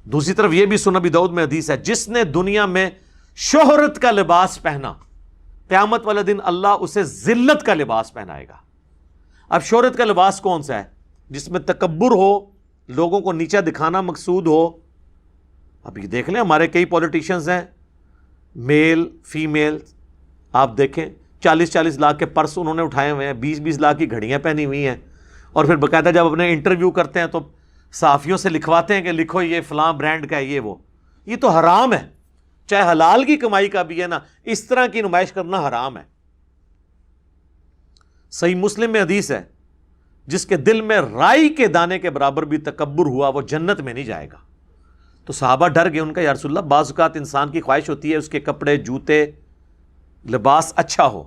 دوسری طرف یہ بھی سنن ابی داؤد میں حدیث ہے، جس نے دنیا میں شہرت کا لباس پہنا، قیامت والے دن اللہ اسے ذلت کا لباس پہنائے گا. اب شہرت کا لباس کون سا ہے؟ جس میں تکبر ہو، لوگوں کو نیچا دکھانا مقصود ہو. اب یہ دیکھ لیں ہمارے کئی پولیٹیشنز ہیں، میل فیمیل، آپ دیکھیں 40-40 لاکھ کے پرس انہوں نے اٹھائے ہوئے ہیں، 20-20 لاکھ کی گھڑیاں پہنی ہوئی ہیں، اور پھر باقاعدہ جب اپنے انٹرویو کرتے ہیں تو صحافیوں سے لکھواتے ہیں کہ لکھو یہ فلاں برانڈ کا ہے، یہ وہ. یہ تو حرام ہے، چاہے حلال کی کمائی کا بھی ہے نا، اس طرح کی نمائش کرنا حرام ہے. صحیح مسلم میں حدیث ہے، جس کے دل میں رائی کے دانے کے برابر بھی تکبر ہوا وہ جنت میں نہیں جائے گا. تو صحابہ ڈر گئے، ان کا یا رسول اللہ بعض اوقات انسان کی خواہش ہوتی ہے اس کے کپڑے جوتے لباس اچھا ہو،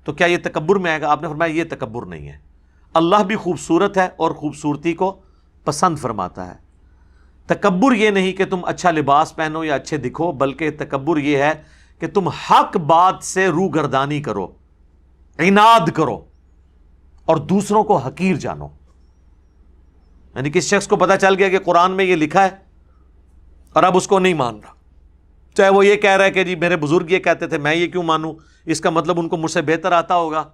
تو کیا یہ تکبر میں آئے گا؟ آپ نے فرمایا یہ تکبر نہیں ہے. اللہ بھی خوبصورت ہے اور خوبصورتی کو پسند فرماتا ہے. تکبر یہ نہیں کہ تم اچھا لباس پہنو یا اچھے دکھو، بلکہ تکبر یہ ہے کہ تم حق بات سے روگردانی کرو، عناد کرو اور دوسروں کو حقیر جانو. یعنی کس شخص کو پتا چل گیا کہ قرآن میں یہ لکھا ہے اور اب اس کو نہیں مان رہا، چاہے وہ یہ کہہ رہا ہے کہ جی میرے بزرگ یہ کہتے تھے میں یہ کیوں مانوں، اس کا مطلب ان کو مجھ سے بہتر آتا ہوگا.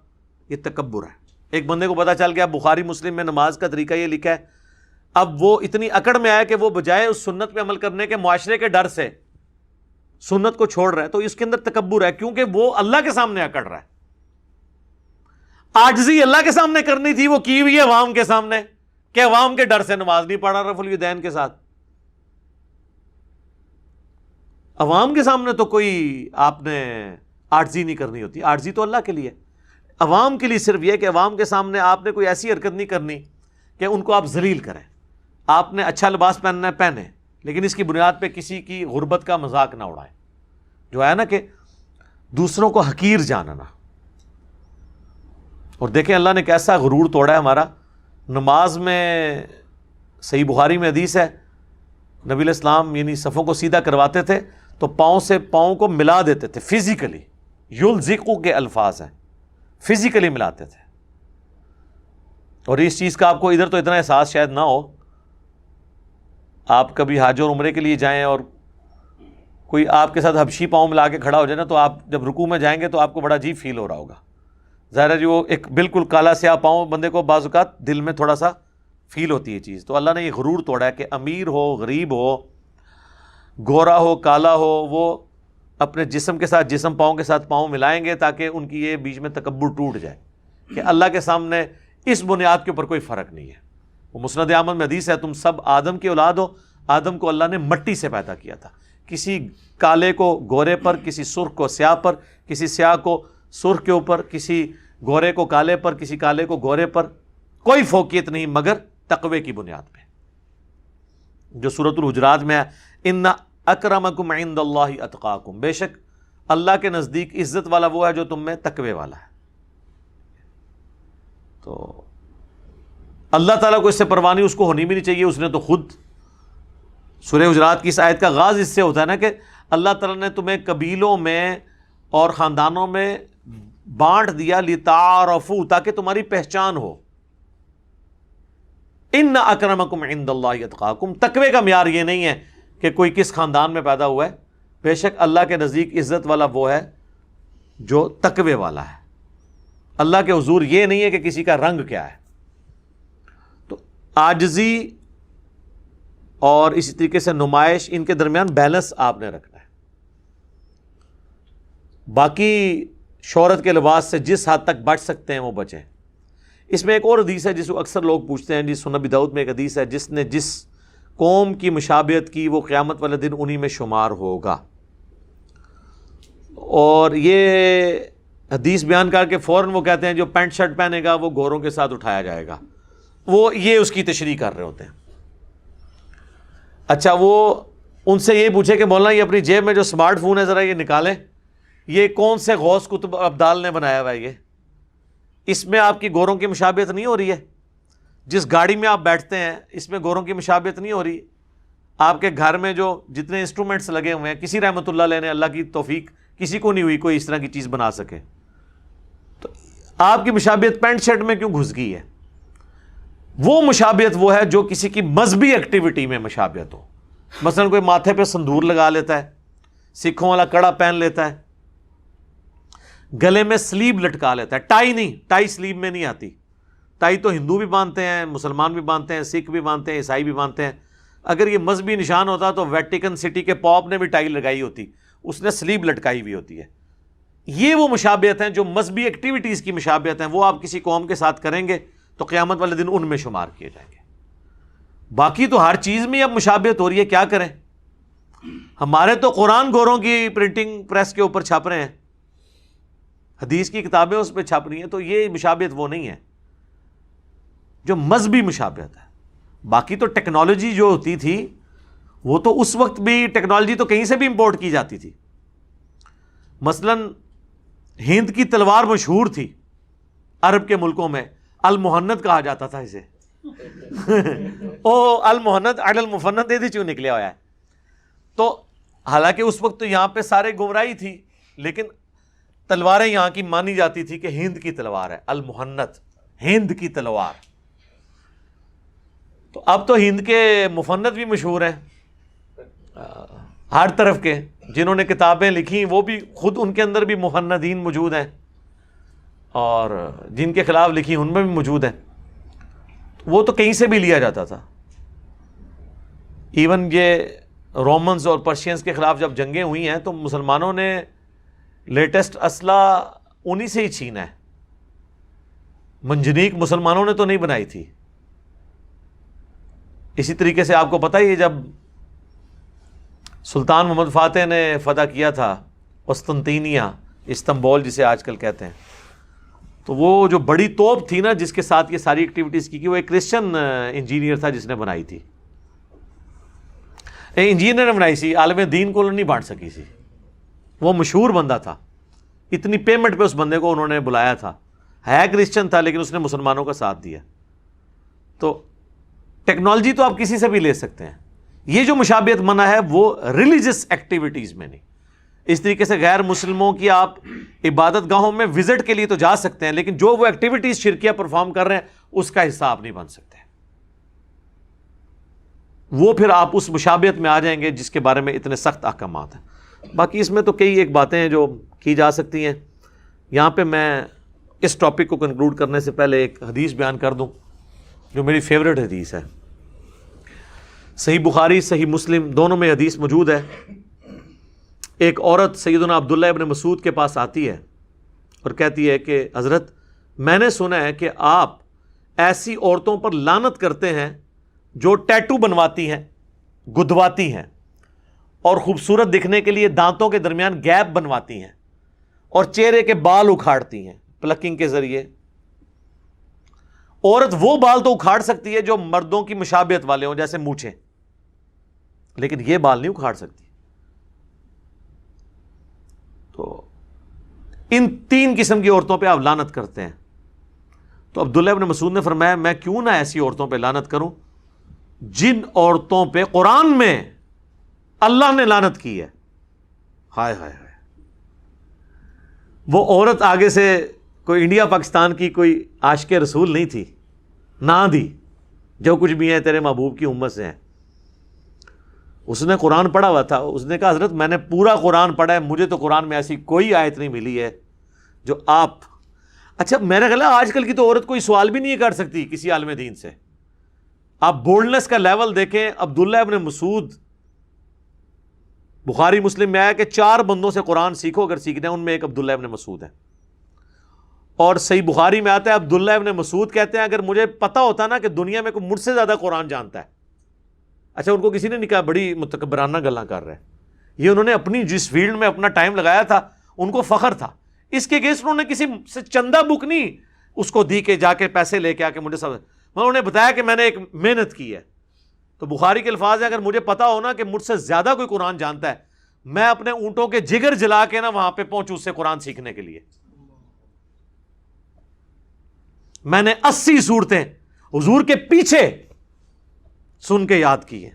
یہ تکبر ہے. ایک بندے کو پتا چل گیا بخاری مسلم میں نماز کا طریقہ یہ لکھا ہے، اب وہ اتنی اکڑ میں آیا کہ وہ بجائے اس سنت پہ عمل کرنے کے معاشرے کے ڈر سے سنت کو چھوڑ رہا ہے. تو اس کے اندر تکبر ہے، کیونکہ وہ اللہ کے سامنے اکڑ رہا ہے. عاجزی اللہ کے سامنے کرنی تھی، وہ کی ہوئی ہے عوام کے سامنے، کہ عوام کے ڈر سے نماز نہیں پڑھا رفع الیدین کے ساتھ. عوام کے سامنے تو کوئی آپ نے عاجزی نہیں کرنی ہوتی، عاجزی تو اللہ کے لیے. عوام کے لیے صرف یہ کہ عوام کے سامنے آپ نے کوئی ایسی حرکت نہیں کرنی کہ ان کو آپ ذلیل کریں. آپ نے اچھا لباس پہننا ہے پہنے، لیکن اس کی بنیاد پہ کسی کی غربت کا مذاق نہ اڑائیں. جو ہے نا کہ دوسروں کو حقیر جاننا. اور دیکھیں اللہ نے کیسا غرور توڑا ہے ہمارا. نماز میں صحیح بخاری میں حدیث ہے، نبی علیہ السلام یعنی صفوں کو سیدھا کرواتے تھے تو پاؤں سے پاؤں کو ملا دیتے تھے فزیکلی. یلزقو کے الفاظ ہیں، فزیکلی ملاتے تھے. اور اس چیز کا آپ کو ادھر تو اتنا احساس شاید نہ ہو، آپ کبھی حج اور عمرے کے لیے جائیں اور کوئی آپ کے ساتھ حبشی پاؤں ملا کے کھڑا ہو جائے نا، تو آپ جب رکوع میں جائیں گے تو آپ کو بڑا عجیب فیل ہو رہا ہوگا. ظاہر ہے جو ایک بالکل کالا سیاہ پاؤں بندے کو بعض اوقات دل میں تھوڑا سا فیل ہوتی ہے چیز. تو اللہ نے یہ غرور توڑا ہے کہ امیر ہو غریب ہو، گورا ہو کالا ہو، وہ اپنے جسم کے ساتھ جسم، پاؤں کے ساتھ پاؤں ملائیں گے تاکہ ان کی یہ بیچ میں تکبر ٹوٹ جائے کہ اللہ کے سامنے اس بنیاد کے اوپر کوئی فرق نہیں ہے. وہ مسند احمد میں حدیث ہے، تم سب آدم کی اولاد ہو. آدم کو اللہ نے مٹی سے پیدا کیا تھا. کسی کالے کو گورے پر، کسی سرخ کو سیاہ پر، کسی سیاہ کو سرخ کے اوپر، کسی گورے کو کالے پر، کسی کالے کو گورے پر. کوئی فوقیت نہیں مگر تقوی کی بنیاد پہ. جو سورۃ الحجرات میں ہے، ان اکرمکم عند اللہ اتقاکم، بے شک اللہ کے نزدیک عزت والا وہ ہے جو تم میں تقوی والا ہے. تو اللہ تعالیٰ کو اس سے پرواہ نہیں، اس کو ہونی بھی نہیں چاہیے. اس نے تو خود سورہ حجرات کی اس آیت کا آغاز اس سے ہوتا ہے نا کہ اللہ تعالیٰ نے تمہیں قبیلوں میں اور خاندانوں میں بانٹ دیا لتعارفوا، تاکہ تمہاری پہچان ہو. ان اکرمکم عند اللہ اتقاکم، تقوی کا معیار یہ نہیں ہے کہ کوئی کس خاندان میں پیدا ہوا ہے. بے شک اللہ کے نزدیک عزت والا وہ ہے جو تقوی والا ہے. اللہ کے حضور یہ نہیں ہے کہ کسی کا رنگ کیا ہے. تو عاجزی اور اسی طریقے سے نمائش، ان کے درمیان بیلنس آپ نے رکھنا ہے. باقی شہرت کے لباس سے جس حد تک بچ سکتے ہیں وہ بچیں. اس میں ایک اور حدیث ہے جس کو اکثر لوگ پوچھتے ہیں، جس سنن ابی داؤد میں ایک حدیث ہے، جس نے جس قوم کی مشابہت کی وہ قیامت والے دن انہی میں شمار ہوگا. اور یہ حدیث بیان کر کے فوراً وہ کہتے ہیں جو پینٹ شرٹ پہنے گا وہ گوروں کے ساتھ اٹھایا جائے گا، وہ یہ اس کی تشریح کر رہے ہوتے ہیں۔ اچھا، وہ ان سے یہ پوچھے کہ مولانا یہ اپنی جیب میں جو اسمارٹ فون ہے ذرا یہ نکالیں، یہ کون سے غوث کتب ابدال نے بنایا ہوا ہے؟ یہ اس میں آپ کی گوروں کی مشابہت نہیں ہو رہی ہے؟ جس گاڑی میں آپ بیٹھتے ہیں اس میں گوروں کی مشابہت نہیں ہو رہی؟ آپ کے گھر میں جو جتنے انسٹرومنٹس لگے ہوئے ہیں، کسی رحمۃ اللہ علیہ نے، اللہ کی توفیق کسی کو نہیں ہوئی کوئی اس طرح کی چیز بنا سکے، تو آپ کی مشابہت پینٹ شرٹ میں کیوں گھس گئی ہے؟ وہ مشابہت وہ ہے جو کسی کی مذہبی ایکٹیویٹی میں مشابہت ہو، مثلا کوئی ماتھے پہ سندور لگا لیتا ہے، سکھوں والا کڑا پہن لیتا ہے، گلے میں سلیب لٹکا لیتا ہے، ٹائی نہیں، ٹائی سلیب میں نہیں آتی، ٹائی تو ہندو بھی باندھتے ہیں، مسلمان بھی باندھتے ہیں، سکھ بھی باندھتے ہیں، عیسائی بھی باندھتے ہیں۔ اگر یہ مذہبی نشان ہوتا تو ویٹیکن سٹی کے پاپ نے بھی ٹائی لگائی ہوتی، اس نے سلیب لٹکائی ہوئی ہوتی ہے۔ یہ وہ مشابہت ہیں جو مذہبی ایکٹیویٹیز کی مشابہت ہیں، وہ آپ کسی قوم کے ساتھ کریں گے تو قیامت والے دن ان میں شمار کیے جائیں گے۔ باقی تو ہر چیز میں اب مشابہت ہو رہی ہے، کیا کریں؟ ہمارے تو قرآن گوروں کی پرنٹنگ پریس کے اوپر چھپ رہے ہیں، حدیث کی کتابیں اس پہ چھپ رہی ہیں، تو یہ مشابہت وہ نہیں ہے جو مذہبی مشابہت ہے۔ باقی تو ٹیکنالوجی جو ہوتی تھی وہ تو اس وقت بھی ٹیکنالوجی تو کہیں سے بھی امپورٹ کی جاتی تھی۔ مثلا ہند کی تلوار مشہور تھی عرب کے ملکوں میں، المہند کہا جاتا تھا اسے او المہند علی المفند یہ چوں نکلیا ہوا ہے۔ تو حالانکہ اس وقت تو یہاں پہ سارے گمراہی تھی، لیکن تلواریں یہاں کی مانی جاتی تھی کہ ہند کی تلوار ہے، المہند، ہند کی تلوار۔ تو اب تو ہند کے مفند بھی مشہور ہیں ہر طرف کے، جنہوں نے کتابیں لکھی وہ بھی خود ان کے اندر بھی مفندین موجود ہیں، اور جن کے خلاف لکھی ان میں بھی موجود ہیں۔ وہ تو کہیں سے بھی لیا جاتا تھا۔ ایون یہ رومنز اور پرشینز کے خلاف جب جنگیں ہوئی ہیں تو مسلمانوں نے لیٹسٹ اسلحہ انہی سے ہی چھینا ہے، منجنیق مسلمانوں نے تو نہیں بنائی تھی۔ اسی طریقے سے آپ کو پتہ ہی ہے جب سلطان محمد فاتح نے فتح کیا تھا قسطنطینیہ، استنبول جسے آج کل کہتے ہیں، تو وہ جو بڑی توپ تھی نا جس کے ساتھ یہ ساری ایکٹیویٹیز کی، وہ ایک کرسچن انجینئر تھا جس نے بنائی تھی، انجینئر نے بنائی سی، عالم دین کو نہیں بانٹ سکی سی۔ وہ مشہور بندہ تھا، اتنی پیمنٹ پہ اس بندے کو انہوں نے بلایا تھا، ہے کرسچن تھا لیکن اس نے مسلمانوں کا ساتھ دیا۔ تو ٹیکنالوجی تو آپ کسی سے بھی لے سکتے ہیں، یہ جو مشابہت منع ہے وہ ریلیجس ایکٹیویٹیز میں نہیں۔ اس طریقے سے غیر مسلموں کی آپ عبادت گاہوں میں وزٹ کے لیے تو جا سکتے ہیں، لیکن جو وہ ایکٹیویٹیز شرکیہ پرفارم کر رہے ہیں اس کا حصہ آپ نہیں بن سکتے، وہ پھر آپ اس مشابہت میں آ جائیں گے جس کے بارے میں اتنے سخت احکامات ہیں۔ باقی اس میں تو کئی ایک باتیں ہیں جو کی جا سکتی ہیں۔ یہاں پہ میں اس ٹاپک کو کنکلوڈ کرنے سے پہلے ایک حدیث بیان کر دوں جو میری فیوریٹ حدیث ہے۔ صحیح بخاری صحیح مسلم دونوں میں حدیث موجود ہے۔ ایک عورت سیدنا عبداللہ ابن مسعود کے پاس آتی ہے اور کہتی ہے کہ حضرت میں نے سنا ہے کہ آپ ایسی عورتوں پر لعنت کرتے ہیں جو ٹیٹو بنواتی ہیں، گدواتی ہیں، اور خوبصورت دکھنے کے لیے دانتوں کے درمیان گیپ بنواتی ہیں اور چہرے کے بال اکھاڑتی ہیں پلکنگ کے ذریعے۔ عورت وہ بال تو اکھاڑ سکتی ہے جو مردوں کی مشابہت والے ہوں جیسے مونچھیں، لیکن یہ بال نہیں اکھاڑ سکتی۔ تو ان تین قسم کی عورتوں پہ آپ لعنت کرتے ہیں۔ تو عبداللہ ابن مسعود نے فرمایا میں کیوں نہ ایسی عورتوں پہ لعنت کروں جن عورتوں پہ قرآن میں اللہ نے لعنت کی ہے۔ ہائے ہائے ہائے، وہ عورت آگے سے کوئی انڈیا پاکستان کی کوئی عاشق رسول نہیں تھی، نہ دی جو کچھ بھی ہے تیرے محبوب کی امت سے ہیں۔ اس نے قرآن پڑھا ہوا تھا، اس نے کہا حضرت میں نے پورا قرآن پڑھا ہے، مجھے تو قرآن میں ایسی کوئی آیت نہیں ملی ہے جو آپ۔ اچھا میرا خیال ہے آج کل کی تو عورت کوئی سوال بھی نہیں کر سکتی کسی عالم دین سے۔ آپ بولڈنس کا لیول دیکھیں، عبداللہ ابن مسعود، بخاری مسلم میں آیا کہ 4 بندوں سے قرآن سیکھو اگر سیکھنا ہے، ان میں ایک عبداللہ ابن مسعود ہے۔ اور صحیح بخاری میں آتا ہے عبداللہ ابن مسعود کہتے ہیں اگر مجھے پتا ہوتا نا کہ دنیا میں کوئی مجھ سے زیادہ قرآن جانتا ہے۔ اچھا ان کو کسی نے نہیں کہا بڑی متکبرانہ گلاں کر رہے ہیں، یہ انہوں نے اپنی جس فیلڈ میں اپنا ٹائم لگایا تھا ان کو فخر تھا. اس کے اگینسٹ انہوں نے کسی سے چندہ بک نہیں اس کو دی کہ جا کے پیسے لے کے آ کے مجھے سب, انہوں نے بتایا کہ میں نے ایک محنت کی ہے. تو بخاری کے الفاظ ہیں, اگر مجھے پتا ہو نا کہ مجھ سے زیادہ کوئی قرآن جانتا ہے, میں اپنے اونٹوں کے جگر جلا کے نا وہاں پہ پہنچوں اس سے قرآن سیکھنے کے لیے. میں نے 80 صورتیں حضور کے پیچھے سن کے یاد کی ہیں,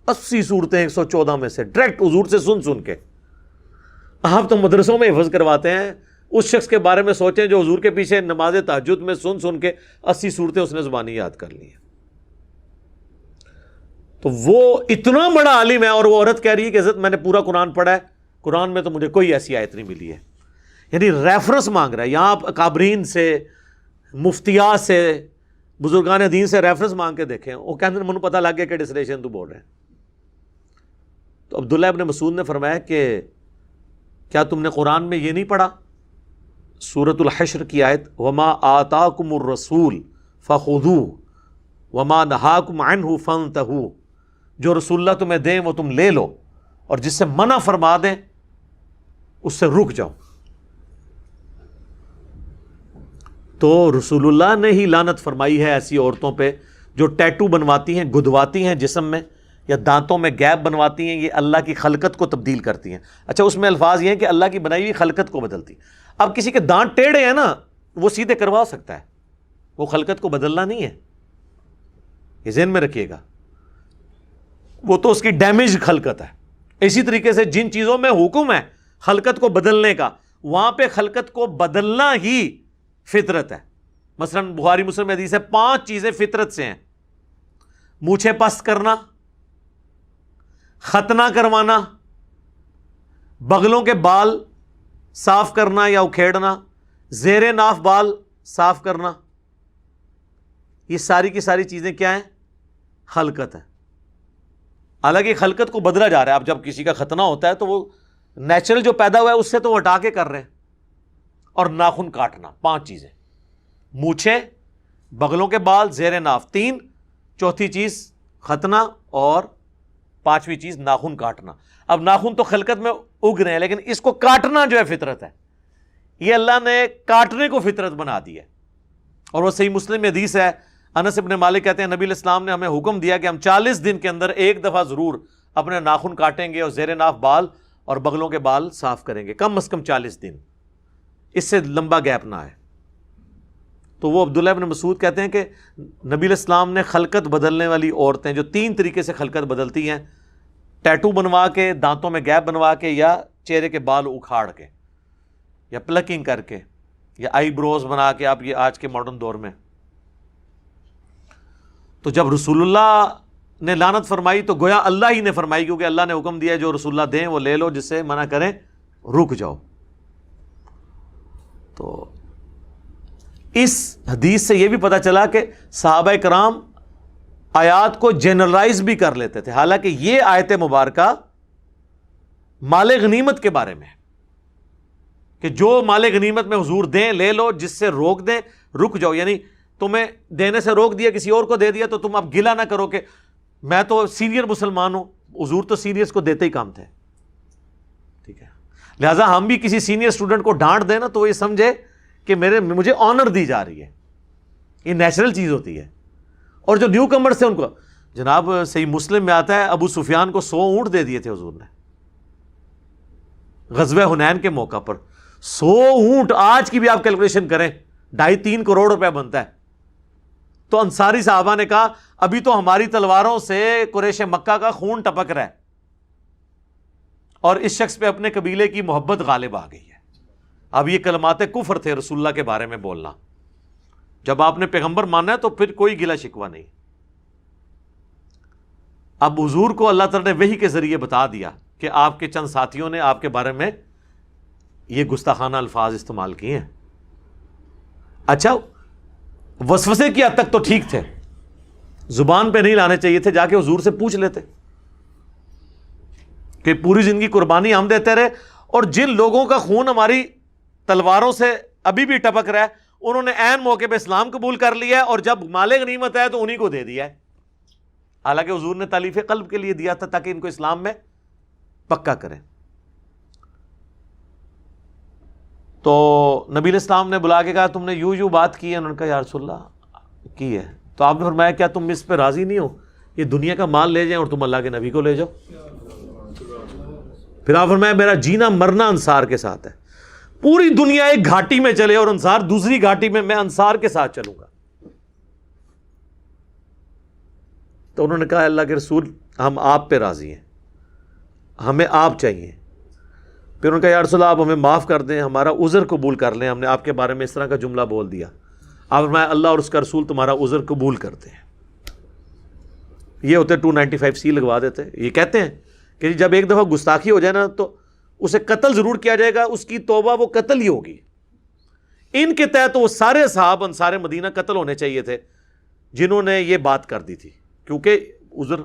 80 صورتیں 114 میں سے ڈائریکٹ حضور سے سن کے. آپ تو مدرسوں میں حفظ کرواتے ہیں, اس شخص کے بارے میں سوچیں جو حضور کے پیچھے نماز تہجد میں سن کے 80 صورتیں اس نے زبانی یاد کر لی ہیں. تو وہ اتنا بڑا عالم ہے, اور وہ عورت کہہ رہی ہے کہ حضرت میں نے پورا قرآن پڑھا ہے, قرآن میں تو مجھے کوئی ایسی آیت نہیں ملی ہے. یعنی ریفرنس مانگ رہا ہے یہاں, آپ اکابرین سے, مفتیات سے, بزرگان دین سے ریفرنس مانگ کے دیکھیں, وہ کہتے ہیں مجھے پتہ لگ گیا کہ ڈسلیشن تو بول رہے ہیں. تو عبداللہ ابن مسعود نے فرمایا کہ کیا تم نے قرآن میں یہ نہیں پڑھا سورۃ الحشر کی آیت, وما آتاکم الرسول فخذوہ وما نہاکم عنہ فانتہوا, جو رسول اللہ تمہیں دیں وہ تم لے لو, اور جس سے منع فرما دیں اس سے رک جاؤ. تو رسول اللہ نے ہی لعنت فرمائی ہے ایسی عورتوں پہ جو ٹیٹو بنواتی ہیں, گدواتی ہیں جسم میں, یا دانتوں میں گیپ بنواتی ہیں, یہ اللہ کی خلقت کو تبدیل کرتی ہیں. اچھا, اس میں الفاظ یہ ہیں کہ اللہ کی بنائی ہوئی خلقت کو بدلتی. اب کسی کے دانت ٹیڑھے ہیں نا, وہ سیدھے کروا سکتا ہے, وہ خلقت کو بدلنا نہیں ہے, یہ ذہن میں رکھیے گا, وہ تو اس کی ڈیمیج خلقت ہے. اسی طریقے سے جن چیزوں میں حکم ہے خلقت کو بدلنے کا, وہاں پہ خلقت کو بدلنا ہی فطرت ہے. مثلا بخاری مسلم میں حدیث ہے 5 چیزیں فطرت سے ہیں: مونچھیں پست کرنا, ختنہ کروانا, بغلوں کے بال صاف کرنا یا اکھیڑنا, زیر ناف بال صاف کرنا. یہ ساری کی ساری چیزیں کیا ہیں؟ خلقت ہے. حالانکہ خلقت کو بدلا جا رہا ہے. اب جب کسی کا ختنہ ہوتا ہے تو وہ نیچرل جو پیدا ہوا ہے اس سے تو وہ ہٹا کے کر رہے ہیں. اور ناخن کاٹنا, 5 چیزیں: مونچھیں, بغلوں کے بال, زیر ناف 3, چوتھی چیز ختنہ, اور 5ویں چیز ناخن کاٹنا. اب ناخن تو خلقت میں اگ رہے ہیں, لیکن اس کو کاٹنا جو ہے فطرت ہے. یہ اللہ نے کاٹنے کو فطرت بنا دی ہے. اور وہ صحیح مسلم میں حدیث ہے, انس ابن مالک کہتے ہیں نبی علیہ السلام نے ہمیں حکم دیا کہ ہم 40 دن کے اندر ایک دفعہ ضرور اپنے ناخن کاٹیں گے اور زیر ناف بال اور بغلوں کے بال صاف کریں گے, کم از کم 40 دن, اس سے لمبا گیپ نہ آئے. تو وہ عبداللہ ابن مسعود کہتے ہیں کہ نبی علیہ السلام نے خلقت بدلنے والی عورتیں جو 3 طریقے سے خلقت بدلتی ہیں, ٹیٹو بنوا کے, دانتوں میں گیپ بنوا کے, یا چہرے کے بال اکھاڑ کے, یا پلکنگ کر کے, یا آئی بروز بنا کے, آپ یہ آج کے ماڈرن دور میں. تو جب رسول اللہ نے لعنت فرمائی تو گویا اللہ ہی نے فرمائی, کیونکہ اللہ نے حکم دیا جو رسول اللہ دیں وہ لے لو, جس سے منع کریں رک جاؤ. تو اس حدیث سے یہ بھی پتہ چلا کہ صحابہ کرام آیات کو جنرلائز بھی کر لیتے تھے. حالانکہ یہ آیت مبارکہ مال غنیمت کے بارے میں ہے کہ جو مال غنیمت میں حضور دیں لے لو, جس سے روک دیں رک جاؤ. یعنی تمہیں دینے سے روک دیا, کسی اور کو دے دیا, تو تم اب گلہ نہ کرو کہ میں تو سینئر مسلمان ہوں, حضور تو سینئرز کو دیتے ہی کام تھے. ٹھیک ہے, لہٰذا ہم بھی کسی سینئر اسٹوڈنٹ کو ڈانٹ دیں نا تو وہ یہ سمجھے کہ مجھے آنر دی جا رہی ہے. یہ نیچرل چیز ہوتی ہے. اور جو نیو کمرز تھے ان کو, جناب صحیح مسلم میں آتا ہے ابو سفیان کو 100 اونٹ دے دیے تھے حضور نے غزوہ حنین کے موقع پر. 100 اونٹ آج کی بھی آپ کیلکولیشن کریں 2.5-3 کروڑ روپے بنتا ہے. تو انصاری صحابہ نے کہا ابھی تو ہماری تلواروں سے قریش مکہ کا خون ٹپک رہا ہے, اور اس شخص پہ اپنے قبیلے کی محبت غالب آ گئی ہے. اب یہ کلمات کفر تھے رسول اللہ کے بارے میں بولنا. جب آپ نے پیغمبر مانا ہے تو پھر کوئی گلہ شکوہ نہیں. اب حضور کو اللہ تعالیٰ نے وحی کے ذریعے بتا دیا کہ آپ کے چند ساتھیوں نے آپ کے بارے میں یہ گستاخانہ الفاظ استعمال کیے ہیں. اچھا, وسوسے کی حد تک تو ٹھیک تھے, زبان پہ نہیں لانے چاہیے تھے, جا کے حضور سے پوچھ لیتے کہ پوری زندگی قربانی ہم دیتے رہے, اور جن لوگوں کا خون ہماری تلواروں سے ابھی بھی ٹپک رہا ہے انہوں نے عین موقع پہ اسلام قبول کر لیا ہے, اور جب مال غنیمت ہے تو انہی کو دے دیا ہے. حالانکہ حضور نے تالیف قلب کے لیے دیا تھا تاکہ ان کو اسلام میں پکا کریں. تو نبی علیہ السلام نے بلا کے کہا تم نے یوں بات کی ہے؟ انہوں نے کہا یا رسول اللہ کی ہے. تو آپ نے فرمایا کیا تم اس پہ راضی نہیں ہو یہ دنیا کا مال لے جائیں اور تم اللہ کے نبی کو لے جاؤ؟ پھر آپ فرمایا میرا جینا مرنا انصار کے ساتھ ہے. پوری دنیا ایک گھاٹی میں چلے اور انصار دوسری گھاٹی میں انصار کے ساتھ چلوں گا. تو انہوں نے کہا اللہ کے رسول ہم آپ پہ راضی ہیں, ہمیں آپ چاہیے. پھر انہوں نے کہا یا رسول اللہ آپ ہمیں معاف کر دیں, ہمارا عذر قبول کر لیں, ہم نے آپ کے بارے میں اس طرح کا جملہ بول دیا. آپ فرمایا اللہ اور اس کا رسول تمہارا عذر قبول کرتے ہیں. یہ ہوتے 295C لگوا دیتے. یہ کہتے ہیں کہ جب ایک دفعہ گستاخی ہو جائے نا تو اسے قتل ضرور کیا جائے گا, اس کی توبہ وہ قتل ہی ہوگی. ان کے تحت وہ سارے اصحاب انصار مدینہ قتل ہونے چاہیے تھے جنہوں نے یہ بات کر دی تھی, کیونکہ عذر.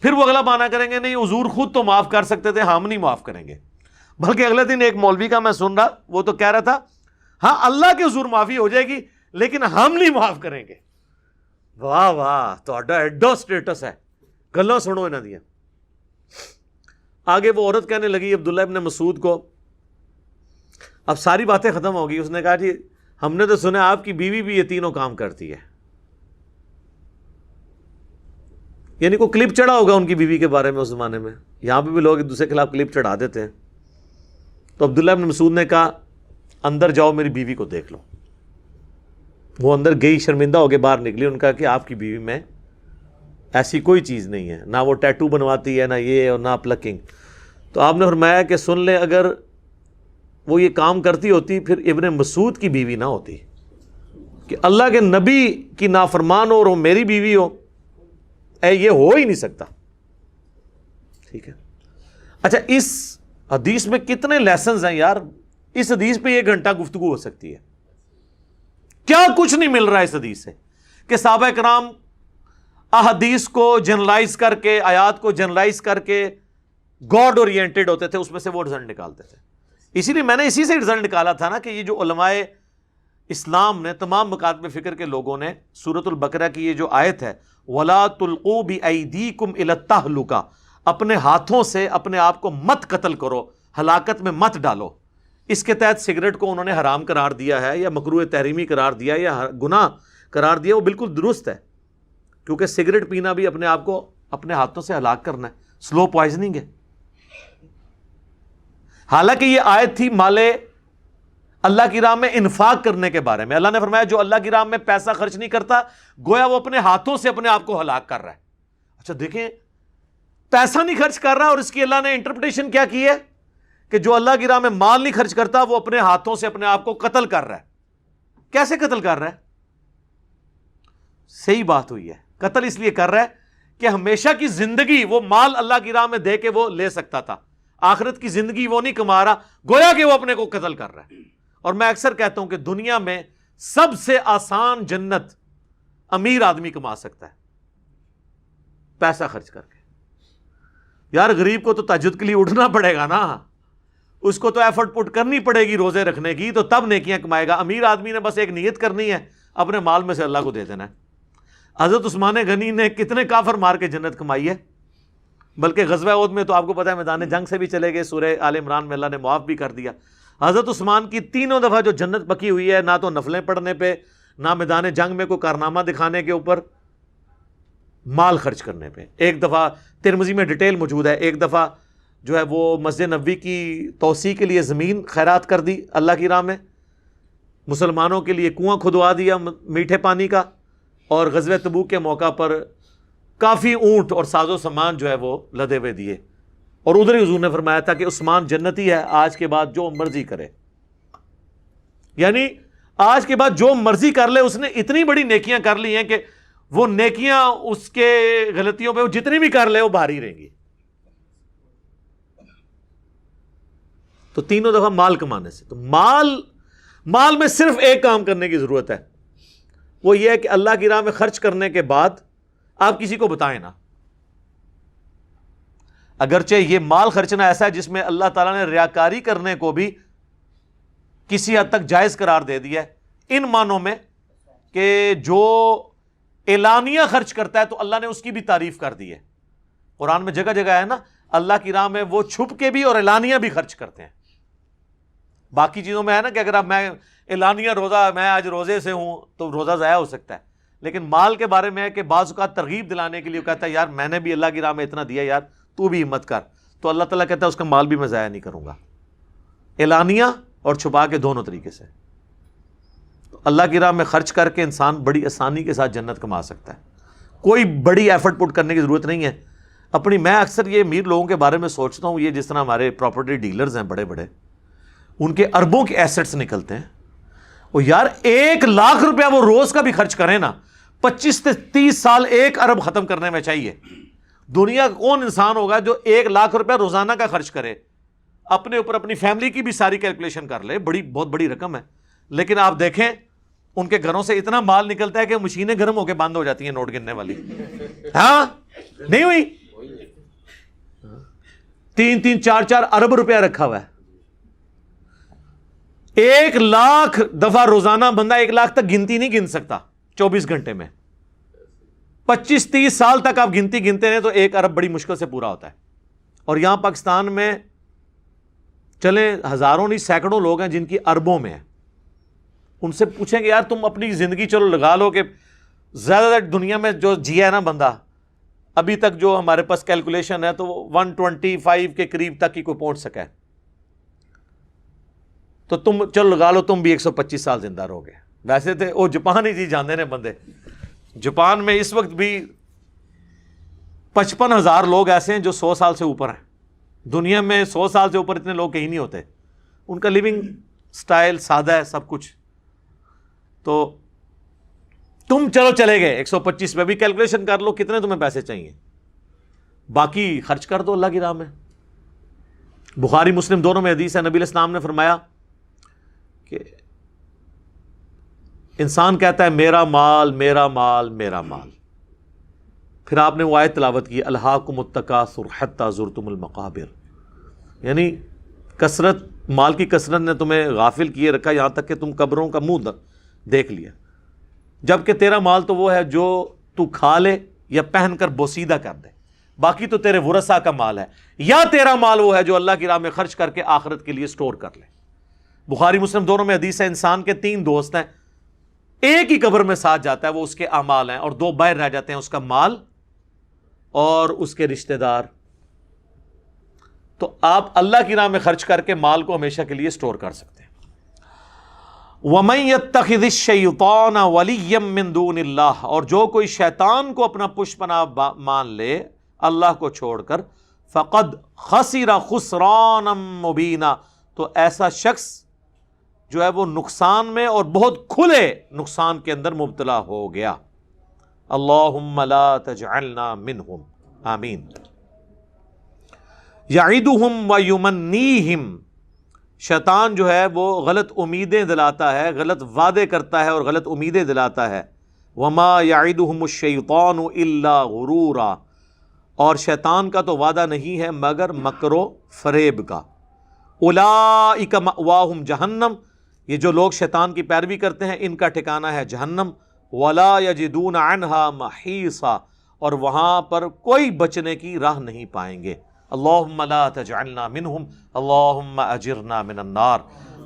پھر وہ اگلا بہانہ کریں گے نہیں حضور خود تو معاف کر سکتے تھے, ہم نہیں معاف کریں گے. بلکہ اگلے دن ایک مولوی کا میں سن رہا, وہ تو کہہ رہا تھا ہاں اللہ کے حضور معافی ہو جائے گی لیکن ہم نہیں معاف کریں گے. واہ واہ تہاڈا ایڈا سٹیٹس ہے, گلاں سنو انہاں دیاں. آگے وہ عورت کہنے لگی عبداللہ ابن مسعود کو, اب ساری باتیں ختم ہو گئی. اس نے کہا جی ہم نے تو سنا آپ کی بیوی بھی یہ تینوں کام کرتی ہے. یعنی کوئی کلپ چڑھا ہوگا ان کی بیوی کے بارے میں اس زمانے میں. یہاں پہ بھی لوگ ایک دوسرے کے خلاف کلپ چڑھا دیتے ہیں. تو عبداللہ ابن مسعود نے کہا اندر جاؤ میری بیوی کو دیکھ لو. وہ اندر گئی, شرمندہ ہو کے باہر نکلی. ان کا کہ آپ کی بیوی میں ایسی کوئی چیز نہیں ہے, نہ وہ ٹیٹو بنواتی ہے, نہ یہ اور نہ پلکنگ. تو آپ نے فرمایا کہ سن لے اگر وہ یہ کام کرتی ہوتی پھر ابن مسعود کی بیوی نہ ہوتی, کہ اللہ کے نبی کی نافرمان ہو اور وہ میری بیوی ہو, یہ ہو ہی نہیں سکتا. ٹھیک ہے. اچھا اس حدیث میں کتنے لیسنز ہیں یار. اس حدیث پہ 1 گھنٹہ گفتگو ہو سکتی ہے. کیا کچھ نہیں مل رہا ہے اس حدیث سے کہ صحابہ کرام احادیث کو جنرلائز کر کے, آیات کو جنرلائز کر کے گاڈ اورینٹڈ ہوتے تھے, اس میں سے وہ رزلٹ نکالتے تھے. اسی لیے میں نے اسی سے رزلٹ نکالا تھا نا کہ یہ جو علماء اسلام نے, تمام مکاتب فکر کے لوگوں نے سورۃ البقرہ کی یہ جو آیت ہے وَلَا تُلْقُوا بِأَيْدِيكُمْ إِلَى التَّهْلُكَةِ, اپنے ہاتھوں سے اپنے آپ کو مت قتل کرو, ہلاکت میں مت ڈالو. اس کے تحت سگریٹ کو انہوں نے حرام قرار دیا ہے یا مکروہ تحریمی قرار دیا یا گناہ قرار دیا. وہ بالکل درست ہے, کیونکہ سگریٹ پینا بھی اپنے آپ کو اپنے ہاتھوں سے ہلاک کرنا ہے, سلو پوائزننگ ہے. حالانکہ یہ آیت تھی مال اللہ کی راہ میں انفاق کرنے کے بارے میں. اللہ نے فرمایا جو اللہ کی راہ میں پیسہ خرچ نہیں کرتا گویا وہ اپنے ہاتھوں سے اپنے آپ کو ہلاک کر رہا ہے. اچھا دیکھیں, پیسہ نہیں خرچ کر رہا اور اس کی اللہ نے انٹرپریٹیشن کیا کی ہے کہ جو اللہ کی راہ میں مال نہیں خرچ کرتا وہ اپنے ہاتھوں سے اپنے آپ کو قتل کر رہا ہے. کیسے قتل کر رہا ہے؟ صحیح بات ہوئی ہے, قتل اس لیے کر رہا ہے کہ ہمیشہ کی زندگی وہ مال اللہ کی راہ میں دے کے وہ لے سکتا تھا, آخرت کی زندگی وہ نہیں کما رہا, گویا کہ وہ اپنے کو قتل کر رہا ہے. اور میں اکثر کہتا ہوں کہ دنیا میں سب سے آسان جنت امیر آدمی کما سکتا ہے پیسہ خرچ کر کے. یار غریب کو تو تہجد کے لیے اٹھنا پڑے گا نا, اس کو تو ایفرٹ پٹ کرنی پڑے گی روزے رکھنے کی, تو تب نیکیاں کمائے گا. امیر آدمی نے بس ایک نیت کرنی ہے, اپنے مال میں سے اللہ کو دے دینا ہے. حضرت عثمان غنی نے کتنے کافر مار کے جنت کمائی ہے, بلکہ غزوہ احد میں تو آپ کو پتہ ہے میدان جنگ سے بھی چلے گئے, سورہ آل عمران میں اللہ نے معاف بھی کر دیا. حضرت عثمان کی 3 دفعہ جو جنت پکی ہوئی ہے, نہ تو نفلیں پڑھنے پہ, نہ میدان جنگ میں کوئی کارنامہ دکھانے کے اوپر, مال خرچ کرنے پہ. ایک دفعہ ترمذی میں ڈیٹیل موجود ہے, ایک دفعہ جو ہے وہ مسجد نبوی کی توسیع کے لیے زمین خیرات کر دی اللہ کی راہ میں, مسلمانوں کے لیے کنواں کھدوا دیا میٹھے پانی کا, اور غزوہ تبوک کے موقع پر کافی اونٹ اور ساز و سامان جو ہے وہ لدے ہوئے دیے. اور ادھر ہی حضور نے فرمایا تھا کہ عثمان جنتی ہے, آج کے بعد جو مرضی کرے. یعنی آج کے بعد جو مرضی کر لے, اس نے اتنی بڑی نیکیاں کر لی ہیں کہ وہ نیکیاں اس کے غلطیوں پہ وہ جتنی بھی کر لے وہ بھاری رہیں گی. تو 3 دفعہ مال کمانے سے, تو مال میں صرف ایک کام کرنے کی ضرورت ہے, وہ یہ ہے کہ اللہ کی راہ میں خرچ کرنے کے بعد آپ کسی کو بتائیں نا. اگرچہ یہ مال خرچنا ایسا ہے جس میں اللہ تعالیٰ نے ریاکاری کرنے کو بھی کسی حد تک جائز قرار دے دیا ہے, ان معنوں میں کہ جو اعلانیہ خرچ کرتا ہے تو اللہ نے اس کی بھی تعریف کر دی ہے. قرآن میں جگہ جگہ ہے نا, اللہ کی راہ میں وہ چھپ کے بھی اور اعلانیہ بھی خرچ کرتے ہیں. باقی چیزوں میں ہے نا کہ اگر اب میں اعلانیہ روزہ، میں آج روزے سے ہوں تو روزہ ضائع ہو سکتا ہے، لیکن مال کے بارے میں ہے کہ بعض اوقات ترغیب دلانے کے لیے کہتا ہے یار میں نے بھی اللہ کی راہ میں اتنا دیا، یار تو بھی ہمت کر، تو اللہ تعالیٰ کہتا ہے اس کا مال بھی میں ضائع نہیں کروں گا، اعلانیہ اور چھپا کے دونوں طریقے سے۔ تو اللہ کی راہ میں خرچ کر کے انسان بڑی آسانی کے ساتھ جنت کما سکتا ہے، کوئی بڑی ایفرٹ پٹ کرنے کی ضرورت نہیں ہے اپنی۔ میں اکثر یہ امیر لوگوں کے بارے میں سوچتا ہوں، یہ جس طرح ہمارے پراپرٹی ڈیلرز ہیں بڑے بڑے، ان کے اربوں کے ایسٹس نکلتے ہیں، وہ یار 1,00,000 روپیہ وہ روز کا بھی خرچ کریں نا، 25 سے 30 سال 1 ارب ختم کرنے میں چاہیے۔ دنیا کا کون انسان ہوگا جو 1,00,000 روپیہ روزانہ کا خرچ کرے، اپنے اوپر اپنی فیملی کی بھی ساری کیلکولیشن کر لے، بہت بڑی رقم ہے۔ لیکن آپ دیکھیں ان کے گھروں سے اتنا مال نکلتا ہے کہ مشینیں گرم ہو کے بند ہو جاتی ہیں نوٹ گننے والی۔ ہاں نہیں ہوئی؟ 3-3 4-4 ارب روپیہ رکھا ہوا ہے۔ 1,00,000 دفعہ روزانہ بندہ 1,00,000 تک گنتی نہیں گن سکتا 24 گھنٹے میں۔ 25-30 سال تک آپ گنتی گنتے ہیں تو 1 ارب بڑی مشکل سے پورا ہوتا ہے۔ اور یہاں پاکستان میں چلے ہزاروں نہیں سینکڑوں لوگ ہیں جن کی اربوں میں ہے۔ ان سے پوچھیں کہ یار تم اپنی زندگی چلو لگا لو کہ زیادہ تر دنیا میں جو جیا ہے نا بندہ ابھی تک، جو ہمارے پاس کیلکولیشن ہے تو 125 کے قریب تک ہی کوئی پہنچ سکا ہے، تو تم چلو لگا لو تم بھی 125 سال زندہ رہو گے۔ ویسے تھے وہ جاپان ہی جاندے نے بندے، جاپان میں اس وقت بھی 55,000 لوگ ایسے ہیں جو 100 سال سے اوپر ہیں۔ دنیا میں 100 سال سے اوپر اتنے لوگ کہیں نہیں ہوتے، ان کا لیونگ سٹائل سادہ ہے سب کچھ۔ تو تم چلو چلے گئے 125 پہ بھی کیلکولیشن کر لو کتنے تمہیں پیسے چاہیے، باقی خرچ کر دو اللہ کی راہ میں۔ بخاری مسلم دونوں میں حدیث ہے، نبی علیہ السلام نے فرمایا کہ انسان کہتا ہے میرا مال میرا مال میرا مال، پھر آپ نے وہ آیت تلاوت کی الہاکم التکاثر حتی زرتم المقابر، یعنی کثرت، مال کی کثرت نے تمہیں غافل کیے رکھا یہاں تک کہ تم قبروں کا منہ دیکھ لیا، جبکہ تیرا مال تو وہ ہے جو تو کھا لے یا پہن کر بوسیدہ کر دے، باقی تو تیرے ورثاء کا مال ہے، یا تیرا مال وہ ہے جو اللہ کی راہ میں خرچ کر کے آخرت کے لیے سٹور کر لے۔ بخاری مسلم دونوں میں حدیث ہے، انسان کے 3 دوست ہیں، ایک ہی قبر میں ساتھ جاتا ہے، وہ اس کے اعمال ہیں، اور 2 باہر رہ جاتے ہیں، اس کا مال اور اس کے رشتہ دار۔ تو آپ اللہ کی راہ میں خرچ کر کے مال کو ہمیشہ کے لیے سٹور کر سکتے ہیں۔ وَمَن يَتَّخِذِ الشَّيْطَانَ وَلِيًّا مِّن دُونِ اللَّهِ، اور جو کوئی شیطان کو اپنا پشت پناہ مان لے اللہ کو چھوڑ کر، فَقَدْ خَسِرَ خُسْرَانًا مُبِينًا، تو ایسا شخص جو ہے وہ نقصان میں اور بہت کھلے نقصان کے اندر مبتلا ہو گیا۔ اللہم لا تجعلنا منہم، آمین۔ یعدہم ویمنیہم، شیطان جو ہے وہ غلط امیدیں دلاتا ہے، غلط وعدے کرتا ہے اور غلط امیدیں دلاتا ہے۔ وما یعدہم الشیطان الا غرورا، اور شیطان کا تو وعدہ نہیں ہے مگر مکر و فریب کا۔ اولئک مأواہم جہنم، یہ جو لوگ شیطان کی پیروی کرتے ہیں ان کا ٹھکانہ ہے جہنم۔ ولا یجدون عنہا محیصا، اور وہاں پر کوئی بچنے کی راہ نہیں پائیں گے۔ اللہم لا تجعلنا منہم اللہم اجرنا من النار۔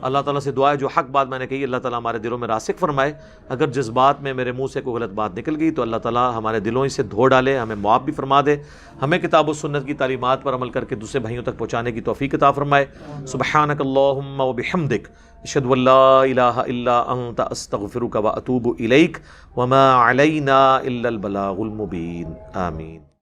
اللہ تعالیٰ سے دعا ہے جو حق بات میں نے کہی اللہ تعالیٰ ہمارے دلوں میں راسخ فرمائے، اگر جس بات میں میرے منہ سے کوئی غلط بات نکل گئی تو اللہ تعالیٰ ہمارے دلوں سے دھو ڈالے، ہمیں معاف بھی فرما دے، ہمیں کتاب و سنت کی تعلیمات پر عمل کر کے دوسرے بھائیوں تک پہنچانے کی توفیق عطا فرمائے۔ سبحانک اللہم وبحمدک، اشہد ان لا الہ الا انت، استغفرک واتوب الیک، وما علینا الا البلاغ المبین، آمین۔